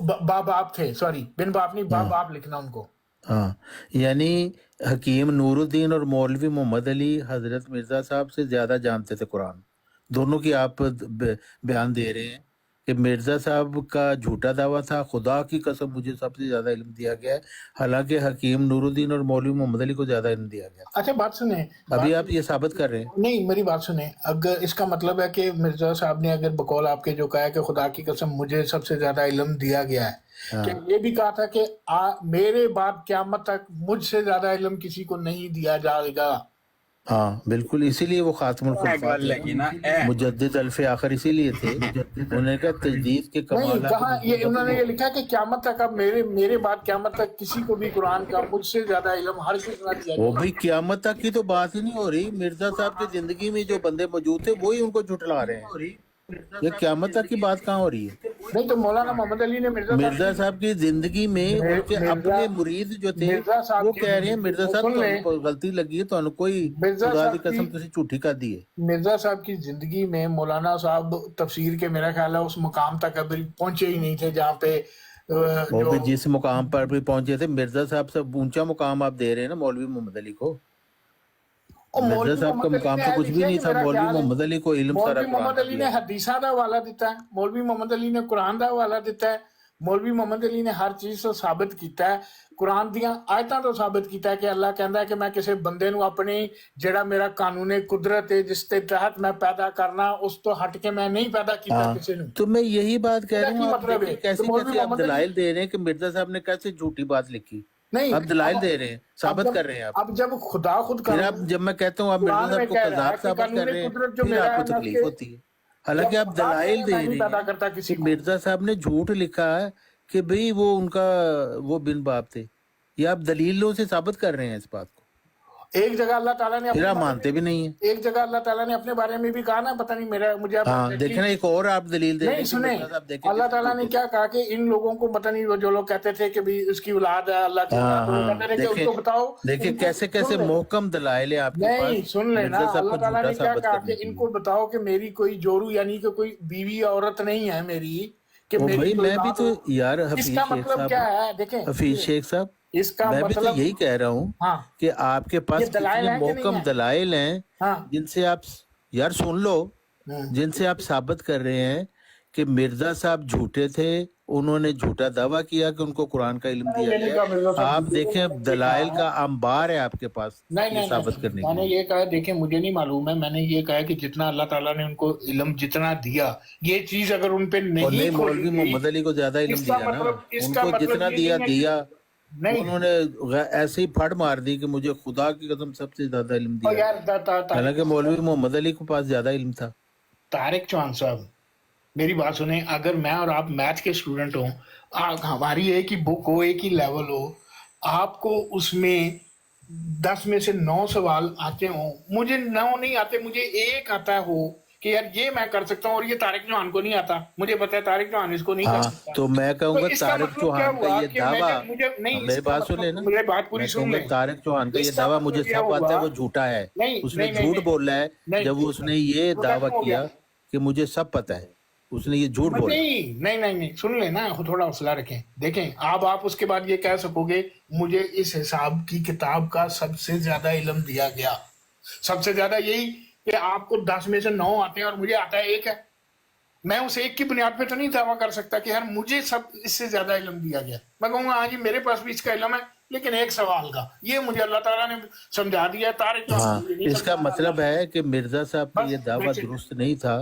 बाप थे, सॉरी बिन बाप नहीं, बाप लिखना उनको। हाँ, यानी हकीम नूरुद्दीन और मौलवी मोहम्मद अली हजरत मिर्जा साहब से ज्यादा जानते थे कुरान। दोनों की आप बयान दे रहे हैं कि मिर्जा साहब का झूठा दावा था, खुदा की कसम मुझे सबसे ज्यादा इल्म दिया गया है, हालांकि हकीम नूरुद्दीन और मौलवी मोहम्मद अली को ज्यादा इल्म दिया गया। अच्छा बात सुने, अभी आप ये साबित कर रहे हैं। नहीं मेरी बात सुने, अगर इसका मतलब है कि मिर्जा साहब ने अगर बकौल आपके जो कहा है कि खुदा की कसम मुझे सबसे ज्यादा इल्म दिया गया है, कि ये भी कहा था कि मेरे बाद क़यामत तक मुझसे ज्यादा इल्म किसी को नहीं दिया जाएगा। हाँ बिल्कुल, इसीलिए वो खातमुल खुलफा थे, मुजद्दिद अल्फ़ आखिर इसीलिए थे। उन्होंने कहा तजदीद के नहीं कमाल कहा, ये उन्होंने ये लिखा कि क़यामत तक, अब मेरे बाद क़यामत तक किसी को भी कुरान का मुझसे ज्यादा इल्म हर किसी को दिया वो जाएगा। भाई क़यामत तक की तो बात ही नहीं हो रही। मिर्जा साहब की जिंदगी में जो बंदे मौजूद थे वही उनको झुठला रहे हैं। ये क़यामत तक की बात कहाँ हो रही है? नहीं तो मौलाना मोहम्मद अली ने मिर्जा साहब की जिंदगी में उनके अपने मुरीद जो थे मिर्जा साहब वो की कह रहे हैं मिर्जा साहब सुन ले, ਤੁਹਾਨੂੰ गलती लगी है, ਤੁਹਾਨੂੰ कोई मिर्जा खुदा साहब की कसम की- तुसी झूठी कर दी है। मिर्जा साहब की जिंदगी में मौलाना साहब तफसीर के मेरा ख्याल है उस मुकाम तक अभी पहुंचे ही नहीं थे जहाँ पे वो जो भी जिस मुकाम पर भी पहुंचे थे, मिर्जा साहब से ऊंचा मुकाम आप दे रहे हैं ना मौलवी मोहम्मद अली को। ਉਹ मिर्जा ਮੌਲਵੀ साहब का ਮੁਹੰਮਦ मुकाम अली तो ने कुछ भी लिखਿਆ नहीं कि था। मेरा मौलवी ख्याल है, मोहम्मद अली को इल्म सारा मौलवी मोहम्मद कुरान अली का ने दिया। हदीसा ਦਾ ਹਵਾਲਾ ਦਿੱਤਾ ਹੈ, मौलवी मोहम्मद अली ने कुरान ਦਾ ਹਵਾਲਾ ਦਿੱਤਾ ਹੈ, मौलवी मोहम्मद अली ने हर चीज ਤੋਂ ਸਾਬਿਤ ਕੀਤਾ ਹੈ, ਕੁਰਾਨ ਦੀਆਂ ਆਇਤਾਂ ਤੋਂ ਸਾਬਿਤ ਕੀਤਾ ਹੈ ਕਿ ਅੱਲਾਹ ਕਹਿੰਦਾ ਹੈ ਕਿ ਮੈਂ ਕਿਸੇ ਬੰਦੇ ਨੂੰ ਆਪਣੀ ਜਿਹੜਾ ਮੇਰਾ ਕਾਨੂੰਨ ਕੁਦਰਤ ਹੈ ਜਿਸ ਦੇ ਤਹਿਤ मैं पैदा करना उस तो हट के मैं नहीं पैदा ਕੀਤਾ हाँ, ਕਿਸੇ ਨੂੰ। तो मैं यही बात कह रहा क्या हूँ। आप मतलब है? देखिए कैसे तो मौलवी कैसे आप मोहम्मद दलाइल दे रहे हैं कि मिर्जा साहब ने कैसे झूठी बात लिखी। नहीं आप दलाइल दे रहे हैं, साबित कर रहे हैं आप। अब जब खुदा खुद फिर आप जब मैं कहता हूँ आप मिर्जा कुरान में साहब को कह रहा है कज़ाब कि साबित कर कानून रहे हैं, कुदरत जो फिर मेरा आपको है, मैं तकलीफ उसके- होती है। हालांकि आप दलाइल दे मैं नहीं रहे पैदा हैं करता किसी कि को। मिर्जा साहब ने झूठ लिखा है कि भाई वो उनका वो बिन बाप थे। ये आप दलीलों से साबित कर रहे हैं इस बात को, एक जगह अल्लाह ताला ने फिर अपने आप बारे मानते भी नहीं है। में- एक जगह अल्लाह ताला ने अपने बारे में भी कहा ना, पता नहीं मेरा मुझे अब हाँ देखे ना, एक और आप दलील दे रहे नहीं हैं कि सुने, मिर्जा साहब देखें अल्लाह किस ताला ने झूठ क्या कहा कि इन लोगों को पता नहीं, वो जो लोग कहते थे कि भी उसकी औलाद है अल्लाह की हाँ औलाद, तो वो हाँ कहते थे कि देखे उसको बताओ। देखे इनको- कैसे कैसे सुन ले। मोहकम दलाइल है आपके नहीं पास सुन लेना, मिर्जा साहब अल्लाह को ताला झूठा ने क्या साबित कहा करने कि के लिए। इनको बताओ कि मेरी कोई जोरू यानी कि कोई बीवी औरत नहीं है मेरी, कि ओ मेरी भाई कोई मैं भी औलाद तो हो। यार हफीज इसका शेख मतलब क्या साहब, है देखें, हफीज शेख साहब इसका मैं भी तो मतलब यही कह रहा हूँ हाँ कि आपके पास ये दलाइल कितने हैं कि नहीं मोहकम हैं? दलाइल हैं हाँ जिनसे आप यार सुन लो, हम्म। जिनसे आप साबित कर रहे हैं कि मिर्जा साहब झूठे थे, उन्होंने झूठा दावा किया कि उनको कुरान का इल्म दिया ये नहीं कहा मिर्जा गया। साहब आप झूठे थे, देखें मैंने दलाइल कहा का अंबार है आपके पास नहीं ये नहीं साबित नहीं, करने के मैंने लिए। ये कहा देखिए मुझे नहीं मालूम है, मैंने ये कहा कि जितना अल्लाह ताला ने उनको इल्म जितना दिया, ये चीज अगर उन पे और नहीं नहीं, खोली मौलवी गई, मोहम्मद अली को ज्यादा इल्म इसका दिया ना, इसका उनको जितना ये दिया नहीं है दिया नहीं उन्होंने ऐसे ही फड़ मार दी कि मुझे खुदा की कसम सबसे ज्यादा इल्म और दिया। यार हालांकि मौलवी मोहम्मद अली के पास ज्यादा इल्म था। तारिक चौहान साहब मेरी बात सुने, अगर मैं और आप मैथ के स्टूडेंट हो, हमारी एक ही बुक हो, एक ही लेवल हो, आपको उसमें 10 में से 9 सवाल आते हो, मुझे 9 नहीं आते, मुझे एक आता हो कि यार ये मैं कर सकता हूँ और ये तारिक चौहान को नहीं आता, मुझे पता है तारिक चौहान इसको नहीं कर हाँ सकता। तो मैं कहूंगा इसका तारिक मतलब क्या चौहान का हुआ ये कि दावा, मुझे नहीं, मेरी इसका बात सुन मतलब- लेना, मेरी बात पूरी मैं सुन कहूंगा ले। तारिक चौहान का ये इसका दावा मतलब मुझे ये सब आता है हुआ- वो झूठा है। नहीं, उसने नहीं, नहीं, झूठ बोला है नहीं, जब उसने ये झूठा दावा क्यों हो गया? किया कि मुझे सब पता है, उसने ये झूठ बोला। नहीं नहीं नहीं नहीं सुन लेना, थोड़ा हौसला रखें। देखें अब आप उसके बाद ये कह सकोगे मुझे इस हिसाब की किताब का सबसे ज्यादा इल्म दिया गया, सबसे ज्यादा यही कि आपको 10 में से 9 आते हैं और मुझे आता है 1 है। मैं उस एक की बुनियाद पे तो नहीं दावा कर सकता कि यार मुझे सब इससे ज्यादा इल्म दिया गया। मैं कहूंगा हाँ जी मेरे पास भी इसका इल्म है, लेकिन एक सवाल का ये मुझे अल्लाह ताला ने समझा दिया। तारिक हाँ, इसका मतलब है कि मिर्जा साहब का बस, ये दावा that's it. दुरुस्त नहीं था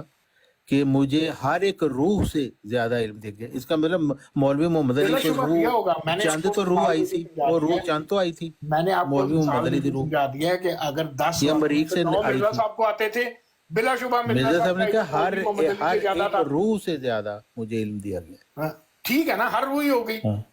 कि मुझे हर एक रूह से ज्यादा इल्म दे गया। इसका मतलब मौलवी मोहम्मद अली को बेशुमार किया होगा। रूह मैंने चांद इसको तो रूह आई थी, समझा और रूह दिया। चांद तो आई थी। मैंने आपको मौलवी मोहम्मद अली की रूह समझा दिया है कि अगर 10 ये अमरीक से 9 आई मिर्जा थी। साहब को आते थे, बिलाशुबा मिर्जा साहब ने कहा हर मोहम्मद अली से ज्यादा एक था। रूह से ज्यादा मुझे इल्म दिया गया। हाँ, ठीक है ना, हर रूह ही हो गई। हाँ।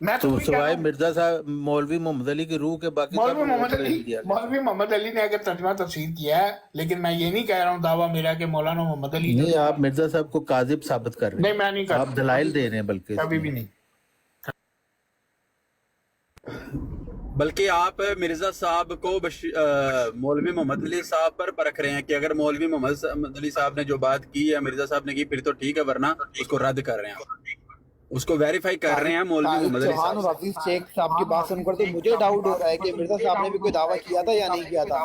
मैं तो वही कह रहा सिवाय हूँ। मिर्जा साहब मौलवी मोहम्मद अली की रूह के बाकी सब मौलवी लोगों मोहम्मद को इल्म अली दिया गया। मौलवी मोहम्मद अली ने अगर तर्जमा तफसीर किया है, लेकिन मैं ये नहीं कह रहा हूँ दावा मेरा कि मौलाना मोहम्मद अली नहीं, आप मिर्जा साहब को काजिब साबित कर रहे नहीं, हैं, मैं नहीं कर आप दलाइल दे रहे हैं बल्कि कभी भी नहीं। बल्कि आप मिर्जा साहब को मौलवी मोहम्मद अली साहब पर परख रहे हैं कि अगर मौलवी मोहम्मद अली साहब ने जो बात की या मिर्जा साहब ने की फिर तो ठीक है, वरना उसको रद्द कर रहे हैं आप, उसको वेरीफाई कर रहे हैं मौलवी मोहम्मद अली चौहान साहब और हफीज शेख साहब की बात सुनकर तो मुझे डाउट हो रहा है कि मिर्जा साहब ने भी कोई दावा किया था या नहीं किया था।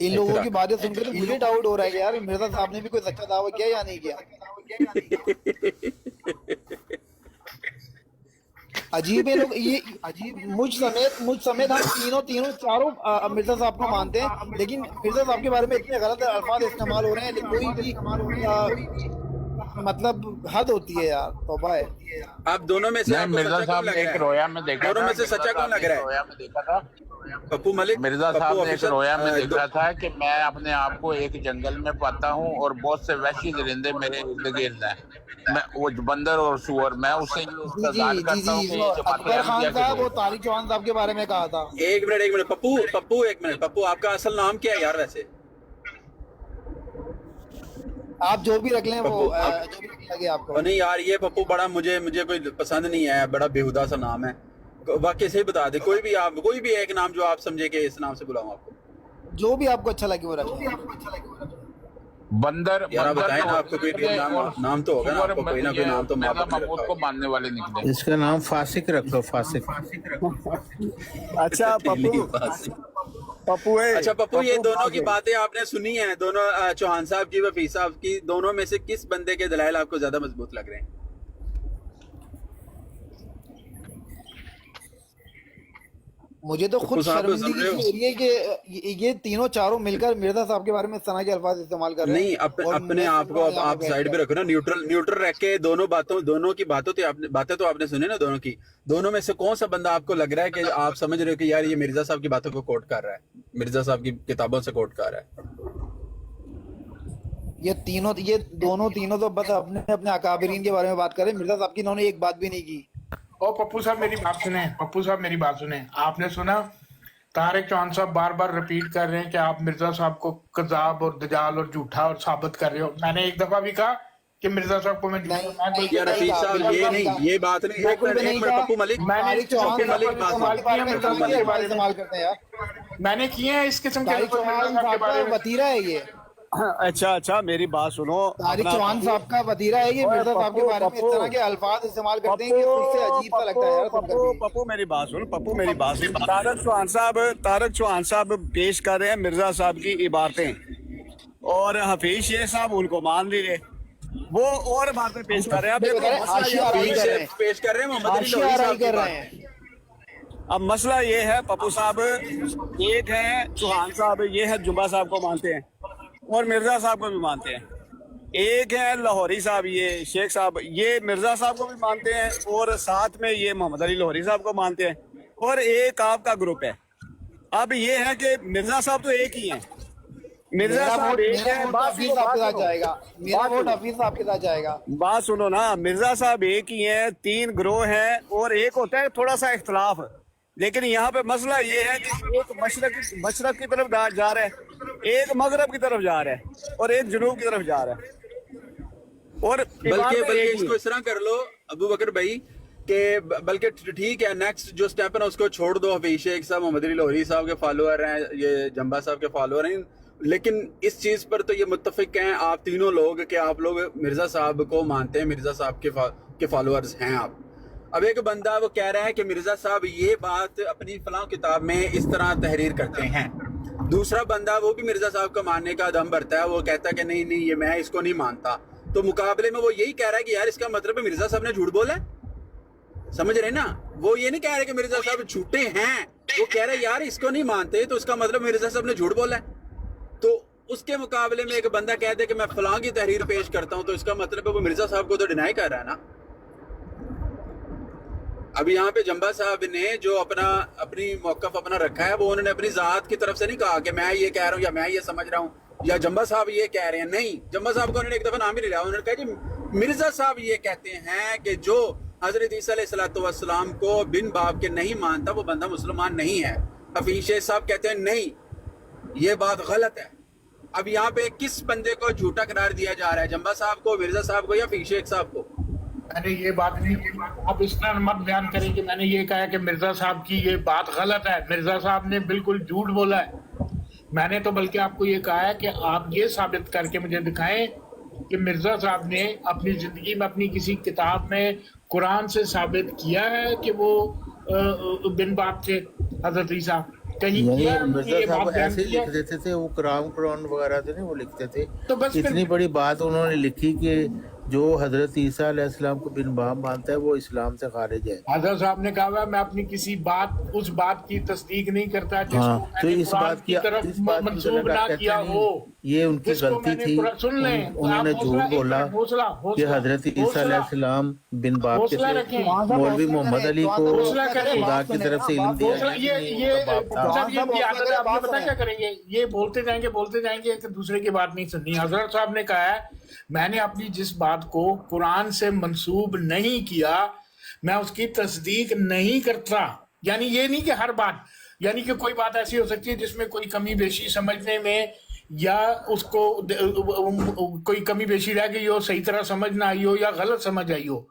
इन लोगों की बातें सुनकर तो मुझे डाउट हो रहा है कि यार मिर्जा साहब ने भी कोई सच्चा दावा किया या नहीं किया। अजीब है लोग, ये अजीब मुझ समेत हम तीनों चारों मिर्जा साहब को मानते हैं, लेकिन मिर्जा साहब के बारे में इतने गलत अल्फाज इस्तेमाल हो रहे हैं, लेकिन कोई भी मतलब हद होती है यार, तौबा है। आप दोनों में से नहीं, आपको मिर्जा सच्चा साहब कौन लग ने रहा एक है? रोया में देखा दोनों था, में से सच्चा कौन लग रहा है? रोया में देखा था, पप्पू मलिक, मिर्जा पप्पू साहब ने एक ऑफिसर, रोया में देखा था कि मैं अपने आप को एक जंगल में पाता हूँ और बहुत से वहशी दरिंदे मेरे इर्द गिर्द हैं, मैं वो बंदर और सुअर, मैं उससे ये जी इंतजार जी करता हूँ कि ये जमात अकबर खान अहमदिया के साहब लोग। और तारिक चौहान साहब के बारे में कहा था। एक मिनट पप्पू आपका असल नाम क्या है यार? वैसे आप जो भी रख लें वो पप्पू, आप- जो भी लगे आपको। नहीं यार, ये पप्पू बड़ा मुझे कोई पसंद नहीं है, बड़ा बेहुदा सा नाम है। वाकई से बता दे, कोई भी एक नाम जो आप समझे कि इस नाम से बुलाऊं आपको। जो भी आपको अच्छा लगे वो रख लें। बंदर यार आप बंदर बताएं ना, तो आपको कोई होते हैं और नाम तो होगा ना, सुअर आपको कोई ना कोई ये नाम तो मिर्जा माँ बाप ने महमूद रखा को होगा। मानने वाले निकले। इसका नाम फासिक रखो, फासिक। अच्छा पप्पू है। अच्छा पप्पू, ये दोनों की बातें आपने सुनी हैं, दोनों चौहान साहब की व हफीज साहब की, दोनों में से किस बंदे के दलाइल आपको ज्यादा मजबूत लग रहे हैं? मुझे तो खुद पप्पू साहब को शर्मिंदगी समझ रहे हो? हो रही है कि ये तीनों चारों मिलकर मिर्जा साहब के बारे में इस तरह के अल्फाज इस्तेमाल कर रहे हैं। नहीं, और अपने मैं आप सुन को रहा हूँ यहाँ आप पे साइड बैठ पे रखो ना, न्यूट्रल रख के दोनों की बातें तो आपने सुनी ना दोनों की। दोनों में से कौन सा बंदा आपको लग रहा है कि आप समझ रहे हो कि यार ये मिर्जा साहब की बातों को कोट कर रहा है, मिर्जा साहब की किताबों से कोट कर रहा है? ये दोनों तीनों तो बस अपने अपने अकाबरीन के बारे में बात कर रहे हैं। मिर्जा साहब की इन्होंने एक बात भी नहीं की। ओ पप्पू साहब मेरी बात सुने, पप्पू साहब मेरी बात सुने। आपने सुना तारिक चौहान साहब बार बार रिपीट कर रहे हैं कि आप मिर्जा साहब को कज़ाब और दजाल और झूठा और साबित कर रहे हो। मैंने एक दफा भी कहा कि मिर्जा साहब को मैं नहीं, यार हफीज साहब, ये नहीं, ये बात नहीं। एक मिनट पप्पू मलिक, तारिक चौहान पप्पू मलिक बात इस्तेमाल सुनो। किया मिर्जा साहब के बारे इस्तेमाल में, करते हैं यार। मैंने किए हैं इस किस्म के तारिक अल्फाज मिर्जा चौहान साहब के साहब बारे का में। वतीरा है ये। अच्छा मेरी बात सुनो। तारिक चौहान साहब का वतीरा है ये। मिर्जा साहब के बारे में इस तरह के अल्फाज इस्तेमाल करते हैं कि उससे अजीब सा लगता है यार सुनकर भी। पप्पू मेरी बात सुन, तारक चौहान साहब पेश कर रहे हैं मिर्जा साहब की इबारतें और हफीज शेख साहब उनको मान लीजिए, वो और बातें पेश कर रहे हैं। अब देखो, हाशिया आराई कर रहे हैं, पेश कर रहे हैं मोहम्मद अली हाशिया लोहरी आराई साहब की कर बात। रहे हैं। अब मसला ये है पप्पू साहब, एक है चौहान साहब, ये है जुम्बा साहब को मानते हैं और मिर्जा साहब को भी मानते हैं। एक है लाहौरी साहब, ये शेख साहब, ये मिर्जा साहब को भी मानते हैं और साथ में ये मोहम्मद अली लाहौरी साहब को मानते हैं, और एक आपका ग्रुप है। अब ये है कि मिर्जा साहब तो एक ही हैं, मिर्जा मेरा साहब वोट एक है। हफीज साहब के साथ जाएगा। मेरा वोट हफीज साहब के साथ जाएगा। बात सुनो ना, मिर्जा साहब एक ही हैं, 3 ग्रोह हैं और एक होता है थोड़ा सा इख्तलाफ। लेकिन यहाँ पे मसला ये है कि एक मशरक की तरफ जा रहा है, एक मगरब की तरफ जा रहा है और एक जुनूब की तरफ जा रहा है। और बल्कि इसको इस तरह कर लो अबू बकर भाई कि बल्कि ठीक है, नेक्स्ट जो स्टेप है ना उसको छोड़ दो। हफीज शेख साहब मोहम्मद अली लाहौरी साहब के फॉलोअर हैं, ये जंबा साहब के फॉलोअर हैं, लेकिन इस चीज पर तो ये मुत्तफिक हैं आप तीनों लोग कि आप लोग मिर्जा साहब को मानते हैं, मिर्जा साहब के फॉलोअर्स हैं आप। अब एक बंदा वो कह रहा है कि मिर्जा साहब ये बात अपनी फलां किताब में इस तरह तहरीर करते हैं, दूसरा बंदा वो भी मिर्जा साहब का मानने का दम भरता है, वो कहता है कि नहीं नहीं ये मैं इसको नहीं मानता। तो मुकाबले में वो यही कह रहा है कि यार इसका मतलब है मिर्जा साहब ने झूठ बोला है। समझ रहे ना, वो ये नहीं कह रहे कि मिर्जा साहब झूठे हैं, वो कह रहे यार इसको नहीं मानते तो इसका मतलब मिर्जा साहब ने झूठ बोला है। तो उसके मुकाबले में एक बंदा कहते हैं कि मैं फलां की तहरीर पेश करता हूं तो इसका मतलब है वो मिर्जा साहब को तो डिनाई कर रहा है ना। अब यहाँ पे जंबा साहब ने जो अपनी मौकफ अपना रखा है, वो उन्होंने अपनी जात की तरफ से नहीं कहा कि मैं ये कह रहा हूँ या मैं ये समझ रहा हूँ या जंबा साहब ये कह रहे हैं। नहीं, जंबा साहब को उन्होंने एक दफा नाम ही नहीं लिया, उन्होंने कहा कि मिर्जा साहब ये कहते हैं कि जो हजरत ईसा अलैहिस्सलाम को बिन बाप के नहीं मानता वो बंदा मुसलमान नहीं है। हफीज शेख साहब कहते हैं नहीं ये बात गलत है। अब यहाँ पे किस बंदे को झूठा करार दिया जा रहा है, जंबा साहब को, मिर्जा साहब को या हफीज शेख साहब को? मैंने ये बात नहीं की। आप इस तरह मत बयान करें कि मैंने ये कहा कि मिर्जा साहब की ये बात गलत है। मिर्जा साहब ने बिल्कुल झूठ बोला है। मैंने तो बल्कि आपको ये कहा है कि आप ये साबित करके मुझे दिखाएं कि मिर्जा साहब ने अपनी जिंदगी में अपनी किसी किताब में कुरान से साबित किया है कि वो बिन बाप थे हजरत ईसा, कहीं यानी किया है? मिर्जा ये साहब बात बयान ऐसे ही किया लिख देते थे, वो कुरान वगैरह थे ना, वो लिखते थे। तो बस फिर इतनी बड़ी बात उन्होंने लिखी कि जो हजरत ईसा अलैहिस्सलाम को बिन बाप मानता है वो इस्लाम से खारिज है। हजरत साहब ने कहा हुआ, मैं अपनी किसी बात उस बात की तस्दीक नहीं करता जिसको हाँ, तो मैंने इस कुरान बात की तरफ इस बात की मंसूब गलत ना कहते किया नहीं। हो, ये उनकी जिसको गलती मैंने थी। सुन लें, उन्होंने आप झूठ बोला कि हजरत ईसा अलैहिस्सलाम बिन बाप के हौसला थे। रखें, मौलवी मोहम्मद अली को हौसला करें, खुदा की तरफ से इल्म दिया हौसला। गया कि ये उनका बाप था। साहब, ये आदत है, आप बात पता सुने। क्या करेंगे, ये बोलते जाएंगे एक दूसरे की बात नहीं सुननी। हजरत साहब ने कहा है मैंने अपनी जिस बात को कुरान से मंसूब नहीं किया मैं उसकी तस्दीक नहीं करता। यानी ये नहीं कि हर बात, यानी कि कोई बात ऐसी हो सकती है जिसमें कोई कमी बेशी समझने में या उसको कोई कमी बेशी रह गई हो, सही तरह समझ ना आई हो या गलत समझ आई हो।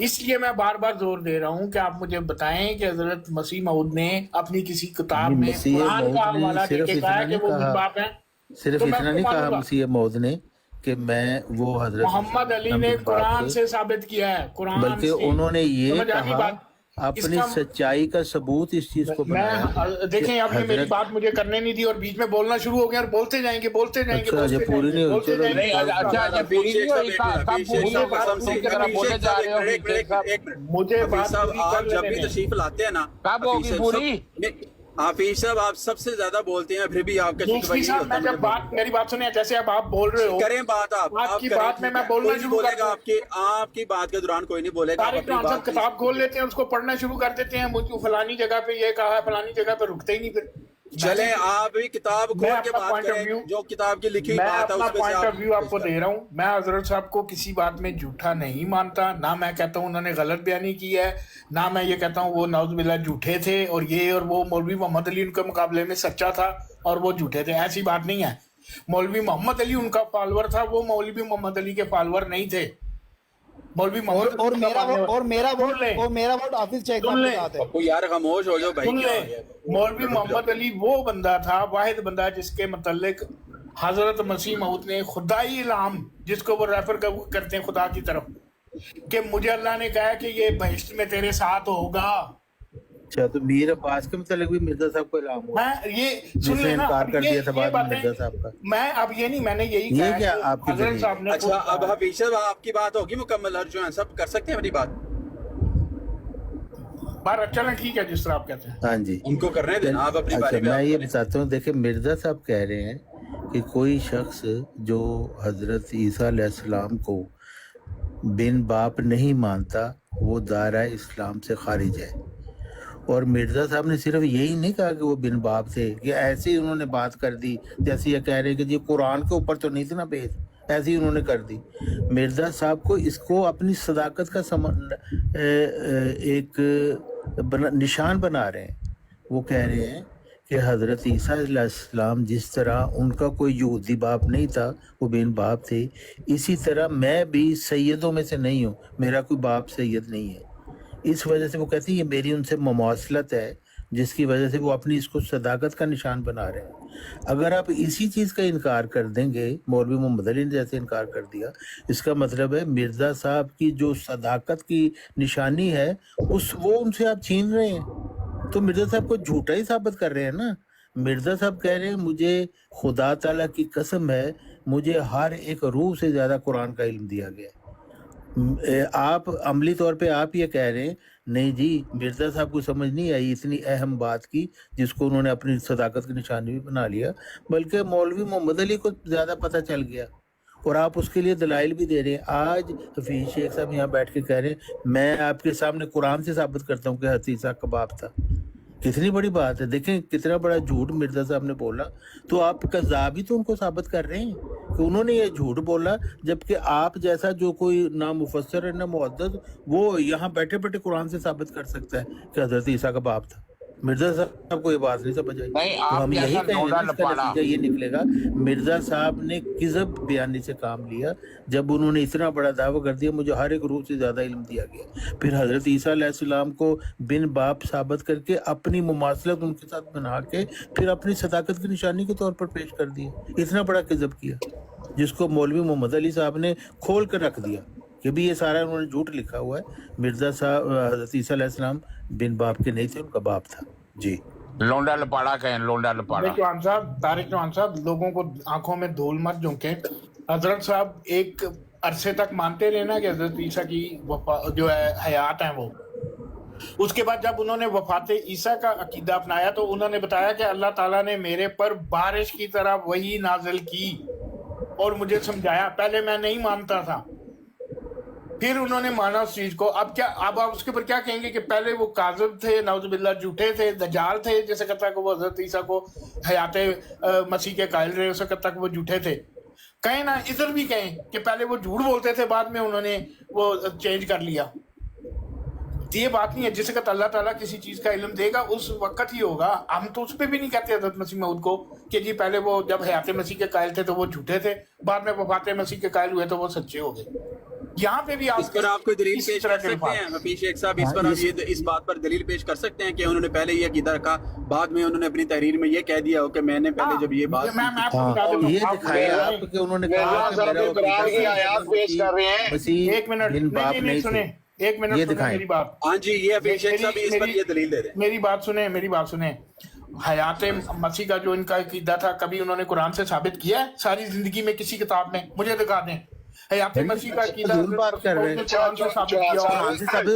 इसलिए मैं बार बार जोर दे रहा हूं कि आप मुझे बताएं कि हजरत मसीह मऊद ने अपनी किसी किताब में मसीह कुरान का मऊद ने हवाला सिर्फ देके इतना कहा है कि नहीं वो कहा, बाप है। सिर्फ तो मैं इतना आपको नहीं कहा मानूंगा। मसीह मौद ने कि मैं वो हजरत मोहम्मद अली इस्लाम ने बिन बाप कुरान थे, से साबित किया है, कुरान बल्कि से। उन्होंने ये समझ आ गई कहा बात? अपनी इसका सच्चाई का सबूत इस चीज को बनाया मैं देखें, आपने मेरी हजरत बात मुझे करने नहीं दी और बीच में बोलना शुरू हो गया और बोलते जाएंगे अच्छा, जब पूरी नहीं हुई, चलो नहीं, अच्छा जब पूरी नहीं हुई कब पूरी साहब कसम से की तरह बोले जा रहे हो अभिषेक साहब? एक मिनट मुझे हफीज बात साहब, पूरी आप कर जब लेने भी दें। तशरीफ लाते हैं ना, कब होगी हफीज पूरी? हाफिज साहब आप सबसे ज्यादा बोलते हैं, फिर भी आपका शिकवा मुफ्ती यही साहब, होता मैं है जब बात मेरी बात सुनिए, जैसे अब आप बोल रहे हो करें बात आप आपकी करें, बात में ठीक मैं है। बोलना कोई नहीं शुरू कर बोलेगा दूं। आपकी बात के दौरान कोई नहीं बोलेगा, आप तारिक अपनी खान साहब बात किताब खोल लेते हैं, उसको पढ़ना शुरू कर देते हैं, मुझे फलानी जगह पे ये कहा है, फलानी जगह पे रुकते ही नहीं। फिर चले आप भी किताब मैं खोल के अपना बात point of करें, view- जो किताब की लिखी हुई मैं बात है अपना उसमें से पॉइंट ऑफ आप व्यू आपको दे रहा हूँ। मैं हजरत साहब को किसी बात में झूठा नहीं मानता, ना मैं कहता हूँ उन्होंने गलत बयानी की है, ना मैं ये कहता हूँ वो नाउज़ुबिल्लाह झूठे थे और ये और वो मौलवी मोहम्मद अली उनके मुकाबले में सच्चा था और वो झूठे थे। ऐसी बात नहीं है। मौलवी मोहम्मद अली उनका फॉलोअर था, वो मौलवी मोहम्मद अली के फॉलोअर नहीं थे। मौलवी मोहम्मद और अली का मानने- और मेरा वोट हाफिज शेख साहब सुन के ले। साथ है। आपको यार खामोश हो जाओ भाई, सुन क्या ले, हो गया? मौलवी मोहम्मद अली वो बंदा था, वाहिद बंदा जिसके मतलब हजरत मसीह मऊद ने खुदाई इल्हाम, जिसको वो रेफर करते हैं खुदा की तरफ, कि मुझे अल्लाह ने कहा कि ये बहिश्त में तेरे साथ होगा। अच्छा, तो मीर अब्बास के मतलब भी मिर्जा साहब को इल्हाम हुआ, मैं ये सुन जिसने लेना, इनकार कर दिया था बाद में बातें मिर्जा साहब का। मैं अब ये नहीं, मैंने यही ये कहा क्या कि आपकी हजरत दलील? साहब ने अच्छा खुद अब कहा। हफीज साहब आपकी बात होगी मुकम्मल, हर जो है सब कर सकते हैं अपनी बात, बार चलें, ठीक है जिस तरह आप कहते हैं। हाँ जी। उनको करने देना, आप अपनी अच्छा, बारी में मैं आप ये करें। बताता हूँ, देखिए मिर्जा साहब कह रहे हैं कि कोई शख्स जो हजरत ईसा अलैहिस्सलाम को बिन बाप नहीं मानता वो दायरा इस्लाम से खारिज है। और मिर्जा साहब ने सिर्फ यही नहीं कहा कि वो बिन बाप थे, कि ऐसे ही उन्होंने बात कर दी जैसे ये कह रहे हैं कि जी कुरान के ऊपर तो नहीं थी ना बेस, ऐसे ही उन्होंने कर दी। मिर्जा साहब को इसको अपनी सदाकत का निशान बना रहे हैं। वो कह रहे हैं कि हज़रत ईसा अलैहिस्सलाम जिस तरह उनका कोई यहूदी बाप नहीं था, वो बिन बाप थे, इसी तरह मैं भी सैयदों में से नहीं हूँ, मेरा कोई बाप सैयद नहीं है। इस वजह से वो कहती है ये मेरी उनसे ममासलत है, जिसकी वजह से वो अपनी इसको सदाकत का निशान बना रहे हैं। अगर आप इसी चीज़ का इनकार कर देंगे, मौलवी मोहम्मद अली ने जैसे इनकार कर दिया, इसका मतलब है मिर्ज़ा साहब की जो सदाकत की निशानी है वो उनसे आप छीन रहे हैं। तो मिर्ज़ा साहब को झूठा ही साबित कर रहे हैं ना। मिर्ज़ा साहब कह रहे हैं मुझे खुदा ताला की कसम है, मुझे हर एक रूह से ज़्यादा कुरान का इल्म दिया गया है। आप अमली तौर पे आप ये कह रहे हैं नहीं जी, मिर्ज़ा साहब को समझ नहीं आई इतनी अहम बात की जिसको उन्होंने अपनी सदाकत की निशानी भी बना लिया, बल्कि मौलवी मोहम्मद अली को ज़्यादा पता चल गया और आप उसके लिए दलाइल भी दे रहे हैं। आज हफीज शेख साहब यहाँ बैठ के कह रहे हैं मैं आपके सामने कुरान से साबित करता हूँ कि हज़रत ईसा का बाप था। कितनी बड़ी बात है, देखें कितना बड़ा झूठ मिर्ज़ा साहब ने बोला। तो आप कज़ाब ही तो उनको साबित कर रहे हैं कि उन्होंने ये झूठ बोला, जबकि आप जैसा जो कोई ना मुफस्सर है ना मुहद्दिस, वो यहाँ बैठे बैठे कुरान से साबित कर सकता है कि हज़रत ईसा का बाप था। مرزا صاحب کو یہ بات نہیں سمجھ آئی نہیں، تو آپ ہم جیسا یہی کہیں گے لوڈا نا، اس کا لپاڑا نتیجہ یہ نکلے گا مرزا صاحب نے کذب بیانی سے کام لیا جب انہوں نے اتنا بڑا دعویٰ کر دیا مجھے ہر ایک روح سے زیادہ علم دیا گیا، پھر حضرت عیسیٰ علیہ السلام کو بن باپ ثابت کر کے اپنی مماثلت ان کے ساتھ بنا کے پھر اپنی صداقت کی نشانی کے طور پر پیش کر دیا، اتنا بڑا کذب کیا جس کو مولوی محمد علی صاحب نے کھول کر رکھ دیا کہ بھی یہ سارا انہوں نے جھوٹ لکھا ہوا ہے، مرزا صاحب حضرت عیسیٰ علیہ السلام بن باپ کے نہیں تھے، ان کا باپ تھا جی۔ لونڈا لپاڑا کہیں، لونڈا لپاڑا۔ چوہان صاحب، طارق چوہان صاحب، لوگوں کو آنکھوں میں دھول مت جھونکیں۔ حضرت صاحب ایک عرصے تک مانتے رہے نا کہ حضرت عیسیٰ کی جو ہے حیات ہیں وہ، اس کے بعد جب انہوں نے وفات عیسیٰ کا عقیدہ اپنایا تو انہوں نے بتایا کہ اللہ تعالیٰ نے میرے پر بارش کی طرح وحی نازل کی اور مجھے سمجھایا، پہلے میں نہیں مانتا تھا، پھر انہوں نے مانا اس چیز کو۔ اب آپ اس کے اوپر کیا کہیں گے کہ پہلے وہ کاذب تھے، نعوذ باللہ جھوٹے تھے، دجال تھے، جیسے کہتا ہے کہ وہ حضرت عیسیٰ کو حیات مسیح کے قائل رہے، اس وقت تک وہ جھوٹے تھے۔ کہیں نا، ادھر بھی کہیں کہ پہلے وہ جھوٹ بولتے تھے، بعد میں انہوں نے وہ چینج کر لیا۔ یہ بات نہیں ہے، جس وقت اللہ تعالیٰ کسی چیز کا علم دے گا اس وقت ہی ہوگا۔ ہم تو اس پہ بھی نہیں کہتے حضرت مسیح موعود کو کہ جی پہلے وہ جب حیات مسیح کے قائل تھے تو وہ جھوٹے تھے، بعد میں وفات مسیح کے قائل ہوئے تو وہ سچے ہو گئے۔ یہاں پہ بھی اس پر آپ کوئی دلیل اس پیش طرح کر کے سکتے ہیں الفاظ۔ حفیظ شیخ صاحب؟ اس پر آپ اس بات پر دلیل پیش کر سکتے ہیں کہ انہوں نے پہلے یہ عقیدہ رکھا، بعد میں انہوں نے اپنی تحریر میں یہ کہہ دیا ہو کہ میں نے پہلے جب یہ بات میں آپ کو بتا دیتا ہوں، یہ آپ دکھایا آپ کہ انہوں نے کہا کہ میرا مسیح ایک منٹ، بن باپ نہیں سنیں، تھے، ایک منٹ یہ سنیں دکھائیں۔ میری بات۔ ہاں جی، یہ حفیظ شیخ صاحب اس پر یہ دلیل دے دیں۔ میری بات سنیں۔ حیات مسیح کا جو ان کا عقیدہ تھا کبھی انہوں نے قرآن سے ثابت کیا ہے ساری زندگی میں کسی کتاب میں؟ مجھے دکھا دیں حیات مسیح کا عقیدہ حضور بات کر رہے ہیں، قرآن سے ثابت کیا ہوا قرآن سے ثابت،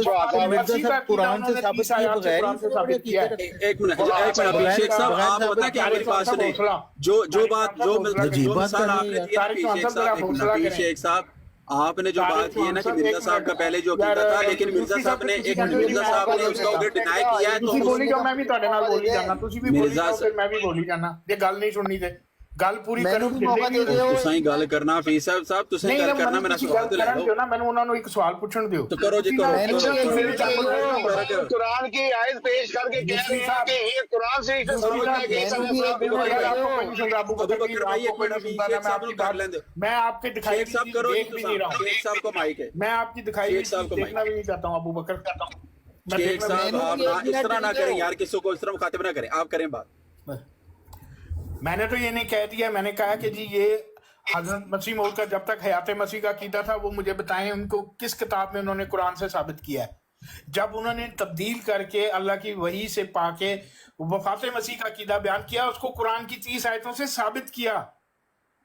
مرزا صاحب قرآن سے ثابت کیے بغیر قرآن سے ثابت کیا ہے۔ ایک منٹ حفیظ شیخ صاحب، آپ بتا کہ میری بات سنیں، جو بات جو مثال آپ نے دیا حفیظ شیخ صاحب، حفیظ شیخ صاحب آپ نے جو بات کی ہے نا کہ مرزا صاحب کا پہلے جو عقیدہ تھا، لیکن مرزا صاحب نے مرزا صاحب نے اس کا اگر ڈینائی کیا ہے تسی بولی جاؤ، میں بھی تہاڈے نال بولی جانا، تسی بھی بولی جاؤ پھر میں بھی بولی جانا، یہ گل نہیں سننی تے گل پوری کرو۔ تساں ہی گل کرنا حفیظ صاحب، تساں گل کرنا، میں سوال تے لے لو نا، میں انہاں نوں ایک سوال پوچھن دیو تو کرو جی، کرو۔ قرآن کی آیت پیش کر کے کہہ رہے ہیں کہ یہ قرآن سے میں آپ کے دکھائی شیخ صاحب کرو، دیکھ بھی نہیں رہا ہوں، شیخ صاحب کو مائک ہے، میں آپ کی دکھائی شیخ صاحب کو دیکھنا بھی نہیں چاہتا ہوں ابو بکر۔ شیخ صاحب آپ اس طرح نہ کریں یار، کسی کو اس طرح مخاطب نہ کریں، آپ کریں بات۔ میں نے تو یہ نہیں کہہ دیا، میں نے کہا کہ جی یہ حضرت مسیح موعود کا جب تک حیات مسیح کا عقیدہ تھا وہ مجھے بتائیں ان کو کس کتاب میں انہوں نے قرآن سے ثابت کیا ہے۔ جب انہوں نے تبدیل کر کے اللہ کی وحی سے پا کے وفات مسیح کا عقیدہ بیان کیا، اس کو قرآن کی 30 آیتوں سے ثابت کیا۔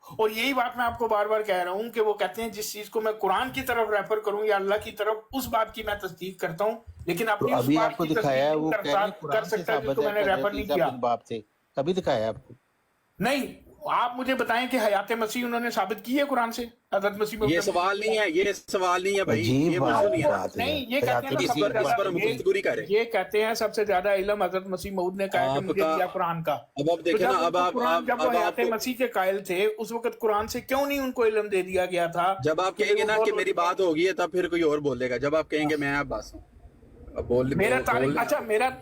اور یہی بات میں آپ کو بار بار کہہ رہا ہوں کہ وہ کہتے ہیں جس چیز کو میں قرآن کی طرف ریفر کروں یا اللہ کی طرف، اس بات کی میں تصدیق کرتا ہوں، لیکن اپنی اس ابھی بات آپ کو کی دکھایا ہے تصدیق وہ نہیں کہہ رہے ہیں کر قرآن سے سکتا جس ثابت کو ہے میں نے کہ ریفر حضرت نہیں عیسیٰ کیا۔ بن باپ تھے، ابھی دکھایا آپ کو؟ نہیں، آپ مجھے بتائیں کہ حیات مسیح انہوں نے ثابت کی ہے قرآن سے؟ حضرت مسیح یہ سوال نہیں ہے، یہ سوال نہیں ہے بھائی، یہ موضوع نہیں ہے۔ نہیں، یہ کہتے ہیں اس پر ہم گفتگو نہیں کر رہے۔ یہ کہتے ہیں سب سے زیادہ علم حضرت مسیح موعود نے کہا کہ مجھے دیا قرآن کا۔ اب آپ دیکھیں نا، اب جب وہ حیات مسیح کے قائل تھے اس وقت قرآن سے کیوں نہیں ان کو علم دے دیا گیا تھا؟ جب آپ کہیں گے نا کہ میری بات ہو گئی ہے تب پھر کوئی اور بول دے گا، جب آپ کہیں گے میں آپ بس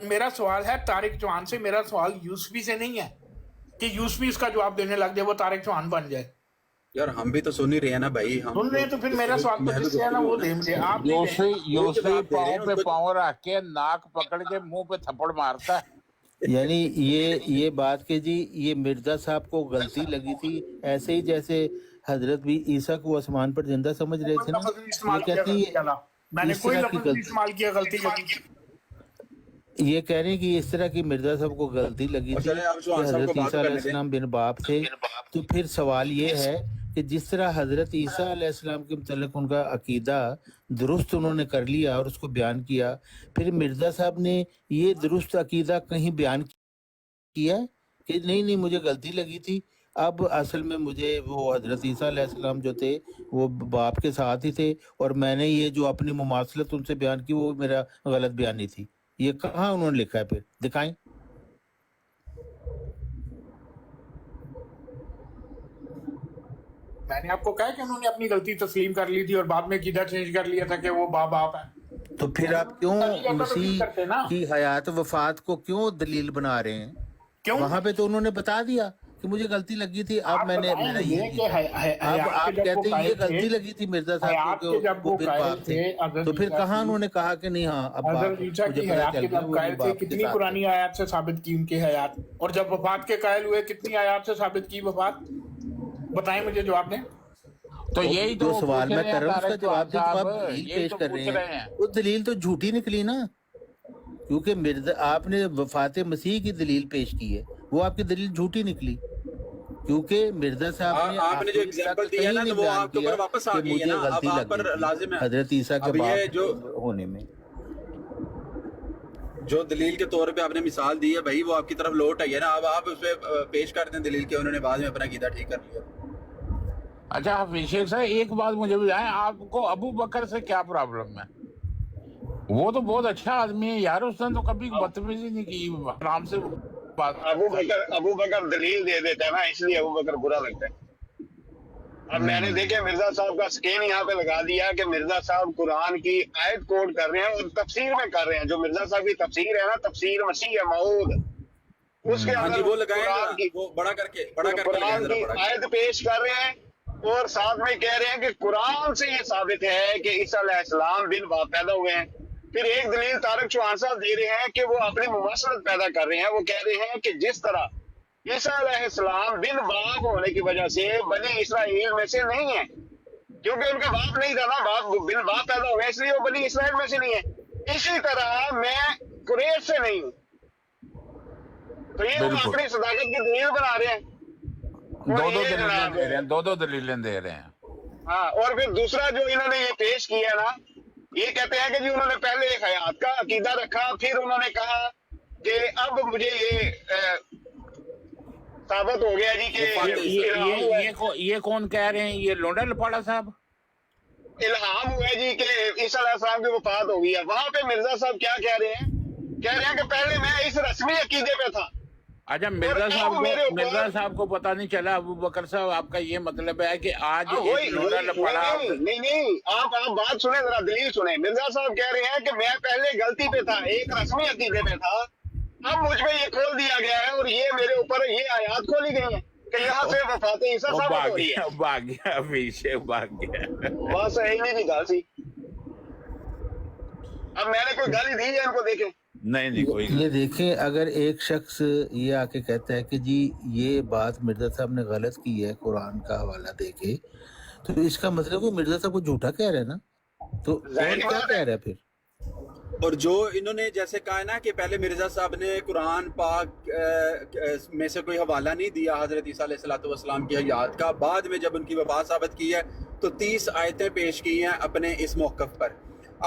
میرا سوال ہے طارق چوہان سے، میرا سوال یوسفی سے نہیں ہے کہ یوسفی اس کا جواب دینے لگ جائے وہ طارق چوہان بن جائے۔ یار ہم بھی تو سن ہی رہے ہیں نا بھائی، ہم سن رہے ہیں تو پھر میرا سوال تو جس سے ہے نا وہ دے مجھے، آپ یوسفی پاؤں پہ پاؤں رکھ کے ناک پکڑ کے منہ پہ تھپڑ مارتا ہے۔ یعنی یہ بات کہ جی یہ مرزا صاحب کو غلطی لگی تھی، ایسے ہی جیسے حضرت بھی عیسیٰ کو آسمان پر زندہ سمجھ رہے تھے نا، یہ کہتی ہے میں نے کوئی لفظ نہیں استعمال کیا غلطی لگی۔ یہ کہہ رہے ہیں کہ اس طرح کی مرزا صاحب کو غلطی لگی تھی کہ حضرت عیسیٰ علیہ السلام بن باپ تھے، تو پھر سوال یہ ہے کہ جس طرح حضرت عیسیٰ علیہ السلام کے متعلق ان کا عقیدہ درست انہوں نے کر لیا اور اس کو بیان کیا، پھر مرزا صاحب نے یہ درست عقیدہ کہیں بیان کیا کہ نہیں مجھے غلطی لگی تھی، اب اصل میں مجھے وہ حضرت عیسیٰ علیہ السلام جو تھے وہ باپ کے ساتھ ہی تھے اور میں نے یہ جو اپنی مماثلت ان سے بیان کی وہ میرا غلط بیانی تھی؟ یہ کہاں انہوں نے لکھا ہے؟ پھر دکھائیں۔ میں نے آپ کو کہا کہ انہوں نے اپنی غلطی تسلیم کر لی تھی اور بعد میں عقیدہ چینج کر لیا تھا کہ وہ باپ ہے۔ تو پھر آپ کیوں مسیح کی حیات وفات کو کیوں دلیل بنا رہے ہیں؟ کیوں؟ وہاں پہ تو انہوں نے بتا دیا کہ مجھے غلطی لگی تھی، اب میں نے یہ اب آپ کہتے ہیں یہ غلطی لگی تھی مرزا صاحب کو کہ وہ بن باپ تھے، تو پھر کہاں انہوں نے کہا کہ نہیں ہاں اب حضرت عیسیٰ کی حیات کے جب قائل تھے کتنی پرانی آیات سے ثابت کی ان کی حیات، اور جب وفات کے قائل ہوئے کتنی آیات سے ثابت کی وفات؟ بتائیں مجھے جواب دیں۔ تو یہی جو تو سوال میں کر رہا ہوں اس کا جواب دیں، صاحب، تو آپ دلیل یہی پیش تو کر پوچھ رہے ہیں، وہ دلیل تو جھوٹی نکلی نا، کیونکہ مرزا آپ نے وفات مسیح کی دلیل پیش کی ہے، وہ آپ کی دلیل جھوٹی نکلی، کیونکہ مرزا صاحب نے آپ نے جو ایگزامپل دیا نا تو وہ آپ کے اوپر واپس آ گئی ہے نا، اب آپ پر لازم ہے حضرت عیسیٰ کے اب یہ باپ جو ہونے میں جو دلیل کے طور پہ آپ نے مثال دی ہے بھائی، وہ آپ کی طرف لوٹ آئی ہے نا، اب آپ اس پہ پیش کرتے ہیں دلیل کے انہوں نے بعد میں اپنا عقیدہ ٹھیک کر لیا۔ اچھا حفیظ شیخ صاحب ایک بات مجھے بتائیں، آپ کو ابو بکر سے کیا پرابلم ہے؟ وہ تو بہت اچھا آدمی ہے یار، اس نے تو کبھی بدتمیزی نہیں کی، آرام سے بات۔ ابو بکر دلیل دے دیتا ہے نا، اس لیے ابو بکر برا لگتا ہے۔ اب میں نے دیکھے مرزا صاحب کا سکین یہاں پہ لگا دیا کہ مرزا صاحب قرآن کی آیت کوٹ کر رہے ہیں اور تفسیر میں کر رہے ہیں، جو مرزا صاحب کی تفسیر ہے نا، تفسیر مسیح موعود، اس کے ہاں جی اندر وہ لگائیں قرآن کی وہ بڑا کر کے لگائیں قرآن ذرا کی بڑا آیت پیش کر رہے ہیں، اور ساتھ میں کہہ رہے ہیں کہ قرآن سے یہ ثابت ہے کہ عیسیٰ علیہ السلام بن باپ پیدا ہوئے ہیں۔ پھر ایک دلیل طارق چوہان صاحب دے رہے ہیں کہ وہ اپنی مماثلت پیدا کر رہے ہیں، وہ کہہ رہے ہیں کہ جس طرح عیسیٰ علیہ السلام بن باپ ہونے کی وجہ سے بنی اسرائیل میں سے نہیں ہے، کیونکہ ان کا باپ نہیں تھا نا، باپ بن باپ پیدا ہو گیا، اس لیے وہ بنی اسرائیل میں سے نہیں ہے، اسی طرح میں قریش سے نہیں ہوں، تو یہ وہ اپنی صداقت کی دلیل بنا رہے ہیں، دو دلیلیں دے رہے ہیں، دو دلیلیں دے رہے ہیں۔ ہاں، اور پھر دوسرا جو انہوں نے یہ پیش کیا نا، یہ کہتے ہیں کہ جی انہوں نے پہلے ایک حیات کا عقیدہ رکھا، پھر انہوں نے کہا کہ اب مجھے یہ ثابت ہو گیا جی کہ یہ کون کہہ رہے ہیں؟ یہ لونڈا لپاڑا صاحب الہام ہوا ہے جی کہ عیسیٰ علیہ السلام کی وفات ہو گئی ہے۔ وہاں پہ مرزا صاحب کیا کہہ رہے ہیں کہ پہلے میں اس رسمی عقیدے پہ تھا۔ اچھا مرزا صاحب کو پتہ نہیں چلا ابو بکر صاحب، آپ کا یہ مطلب ہے کہ آج لونڈا لپاڑا؟ نہیں، آپ بات سنیں ذرا، دلیل سنیں۔ مرزا صاحب کہہ رہے ہیں کہ میں پہلے غلطی پہ تھا، ایک رسمی عقیدے پہ تھا، اب مجھ پہ یہ کھول دیا گیا ہے اور یہ میرے اوپر یہ آیات کھولی گئی ہیں کہ یہاں سے وفات عیسیٰ ثابت ہو رہی ہے۔ بھاگ گیا پیچھے، بھاگ گیا، بس یہی نہیں گل سی۔ اب میں نے کوئی گالی دی ہے ان کو؟ دیکھیں نہیں کوئی یہ دیکھیں، اگر ایک شخص یہ آ کے کہتا ہے کہ جی یہ بات مرزا صاحب نے غلط کی ہے قرآن کا حوالہ دے کے، تو اس کا مطلب وہ مرزا صاحب کو جھوٹا کہہ رہے ہیں نا، تو اور کیا کہہ رہا ہے پھر؟ اور جو انہوں نے جیسے کہا نا کہ پہلے مرزا صاحب نے قرآن پاک میں سے کوئی حوالہ نہیں دیا حضرت عیسیٰ علیہ السلام کی حیات کا، بعد میں جب ان کی وفات ثابت کی ہے تو 30 آیتیں پیش کی ہیں اپنے اس موقف پر۔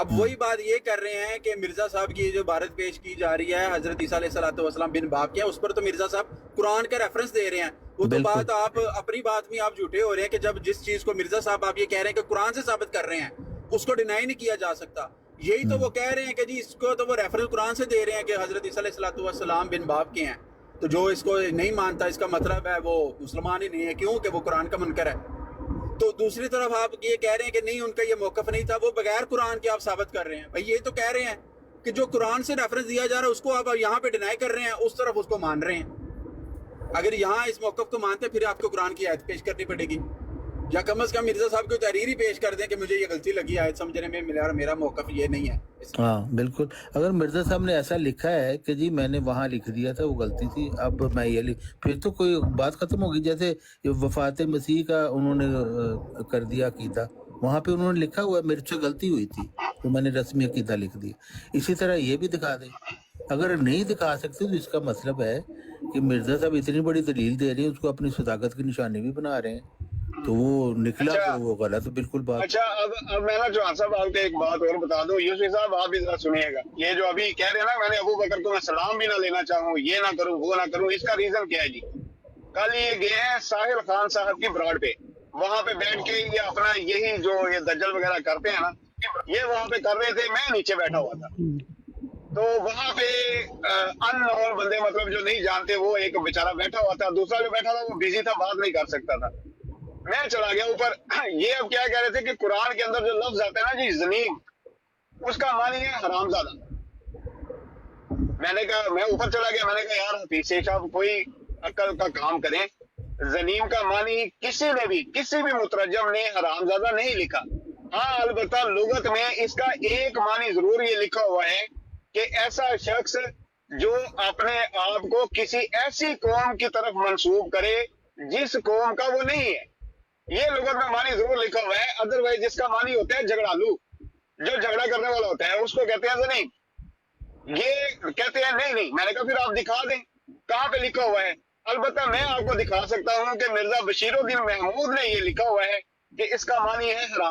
اب وہی بات یہ کر رہے ہیں کہ مرزا صاحب کی جو عبارت پیش کی جا رہی ہے حضرت عیسیٰ علیہ السلام بن باپ کے، اس پر تو مرزا صاحب قرآن کا ریفرنس دے رہے ہیں، وہ تو بات آپ اپنی بات میں آپ جھوٹے ہو رہے ہیں کہ جب جس چیز کو مرزا صاحب آپ یہ کہہ رہے ہیں کہ قرآن سے ثابت کر رہے ہیں اس کو ڈینائی نہیں کیا جا سکتا۔ یہی تو وہ کہہ رہے ہیں کہ جی اس کو تو وہ ریفرنس قرآن سے دے رہے ہیں کہ حضرت عیسیٰ علیہ السلام بن باپ کے ہیں، تو جو اس کو نہیں مانتا اس کا مطلب ہے وہ مسلمان ہی نہیں ہے، کیوں کہ وہ قرآن کا منکر ہے۔ تو دوسری طرف آپ یہ کہہ رہے ہیں کہ نہیں ان کا یہ موقف نہیں تھا، وہ بغیر قرآن کے آپ ثابت کر رہے ہیں۔ بھائی یہ تو کہہ رہے ہیں کہ جو قرآن سے ریفرنس دیا جا رہا ہے اس کو آپ یہاں پہ ڈینائی کر رہے ہیں، اس طرف اس کو مان رہے ہیں۔ اگر یہاں اس موقف کو مانتے پھر آپ کو قرآن کی آیت پیش کرنی پڑے گی، یا کم از کم مرزا صاحب کو تحریر ہی پیش کر دیں کہ مجھے یہ غلطی لگی آیت سمجھنے میں، میرا موقف یہ نہیں ہے۔ ہاں بالکل، اگر مرزا صاحب نے ایسا لکھا ہے کہ جی میں نے وہاں لکھ دیا تھا وہ غلطی تھی، اب میں یہ پھر تو کوئی بات ختم ہوگی۔ جیسے وفات مسیح کا انہوں نے کر دیا عقیدہ، وہاں پہ انہوں نے لکھا ہوا ہے میرے سے غلطی ہوئی تھی تو میں نے رسمی عقیدہ لکھ دیا، اسی طرح یہ بھی دکھا دیں۔ اگر نہیں دکھا سکتے تو اس کا مطلب ہے کہ مرزا صاحب اتنی بڑی دلیل دے رہے ہیں، اس کو اپنی صداقت کی نشانی بھی بنا رہے ہیں، تو وہ نکلا تو وہ غلط بالکل بات۔ اچھا اب میں نا چوہان صاحب آپ کو ایک بات اور بتا دوں، یوسف صاحب آپ بھی ذرا سنیے گا، یہ جو ابھی کہہ رہے ہیں نا میں نے ابو بکر کو میں سلام بھی نہ لینا چاہوں، یہ نہ کروں وہ نہ کروں، اس کا ریزن کیا ہے جی؟ کل یہ گئے ہیں ساحل خان صاحب کی براڈ پہ، وہاں پہ بیٹھ کے یہ اپنا یہی جو یہ دجل وغیرہ کرتے ہیں نا، یہ وہاں پہ کر رہے تھے، میں نیچے بیٹھا ہوا تھا، تو وہاں پہ ان نون بندے مطلب جو نہیں جانتے، وہ ایک بیچارہ بیٹھا ہوا تھا، دوسرا جو بیٹھا تھا وہ بزی تھا، بات نہیں کر سکتا تھا، میں چلا گیا اوپر۔ یہ اب کیا کہہ رہے تھے کہ قرآن کے اندر جو لفظ آتا ہے نا جی زنیم، उसका मानी है हरामजादा। मैंने कहा, मैं ऊपर चला गया, मैंने कहा यार हफीज शेख साहब कोई अक्ल का काम करें, जलीम का मानी किसी भी मुतरजम ने हरामजादा नहीं लिखा। हाँ अलबत्ता लुगत में इसका एक मानी जरूर ये लिखा हुआ है कि ऐसा शख्स जो अपने आप को किसी ऐसी कौम की तरफ मंसूब करे जिस कौम का वो नहीं है, ये लुगत में मानी जरूर लिखा हुआ है। अदरवाइज जिसका मानी होता है झगड़ालू, जो झगड़ा करने वाला होता है, उसको कहते हैं जलीम। ये कहते हैं नहीं। मैंने कहा फिर आप दिखा दें कहाँ पे लिखा हुआ है। अलबत्ता मैं आपको दिखा सकता हूँ कि मिर्जा बशीरुद्दीन महमूद ने ये लिखा हुआ है कि इसका मानी है हराम।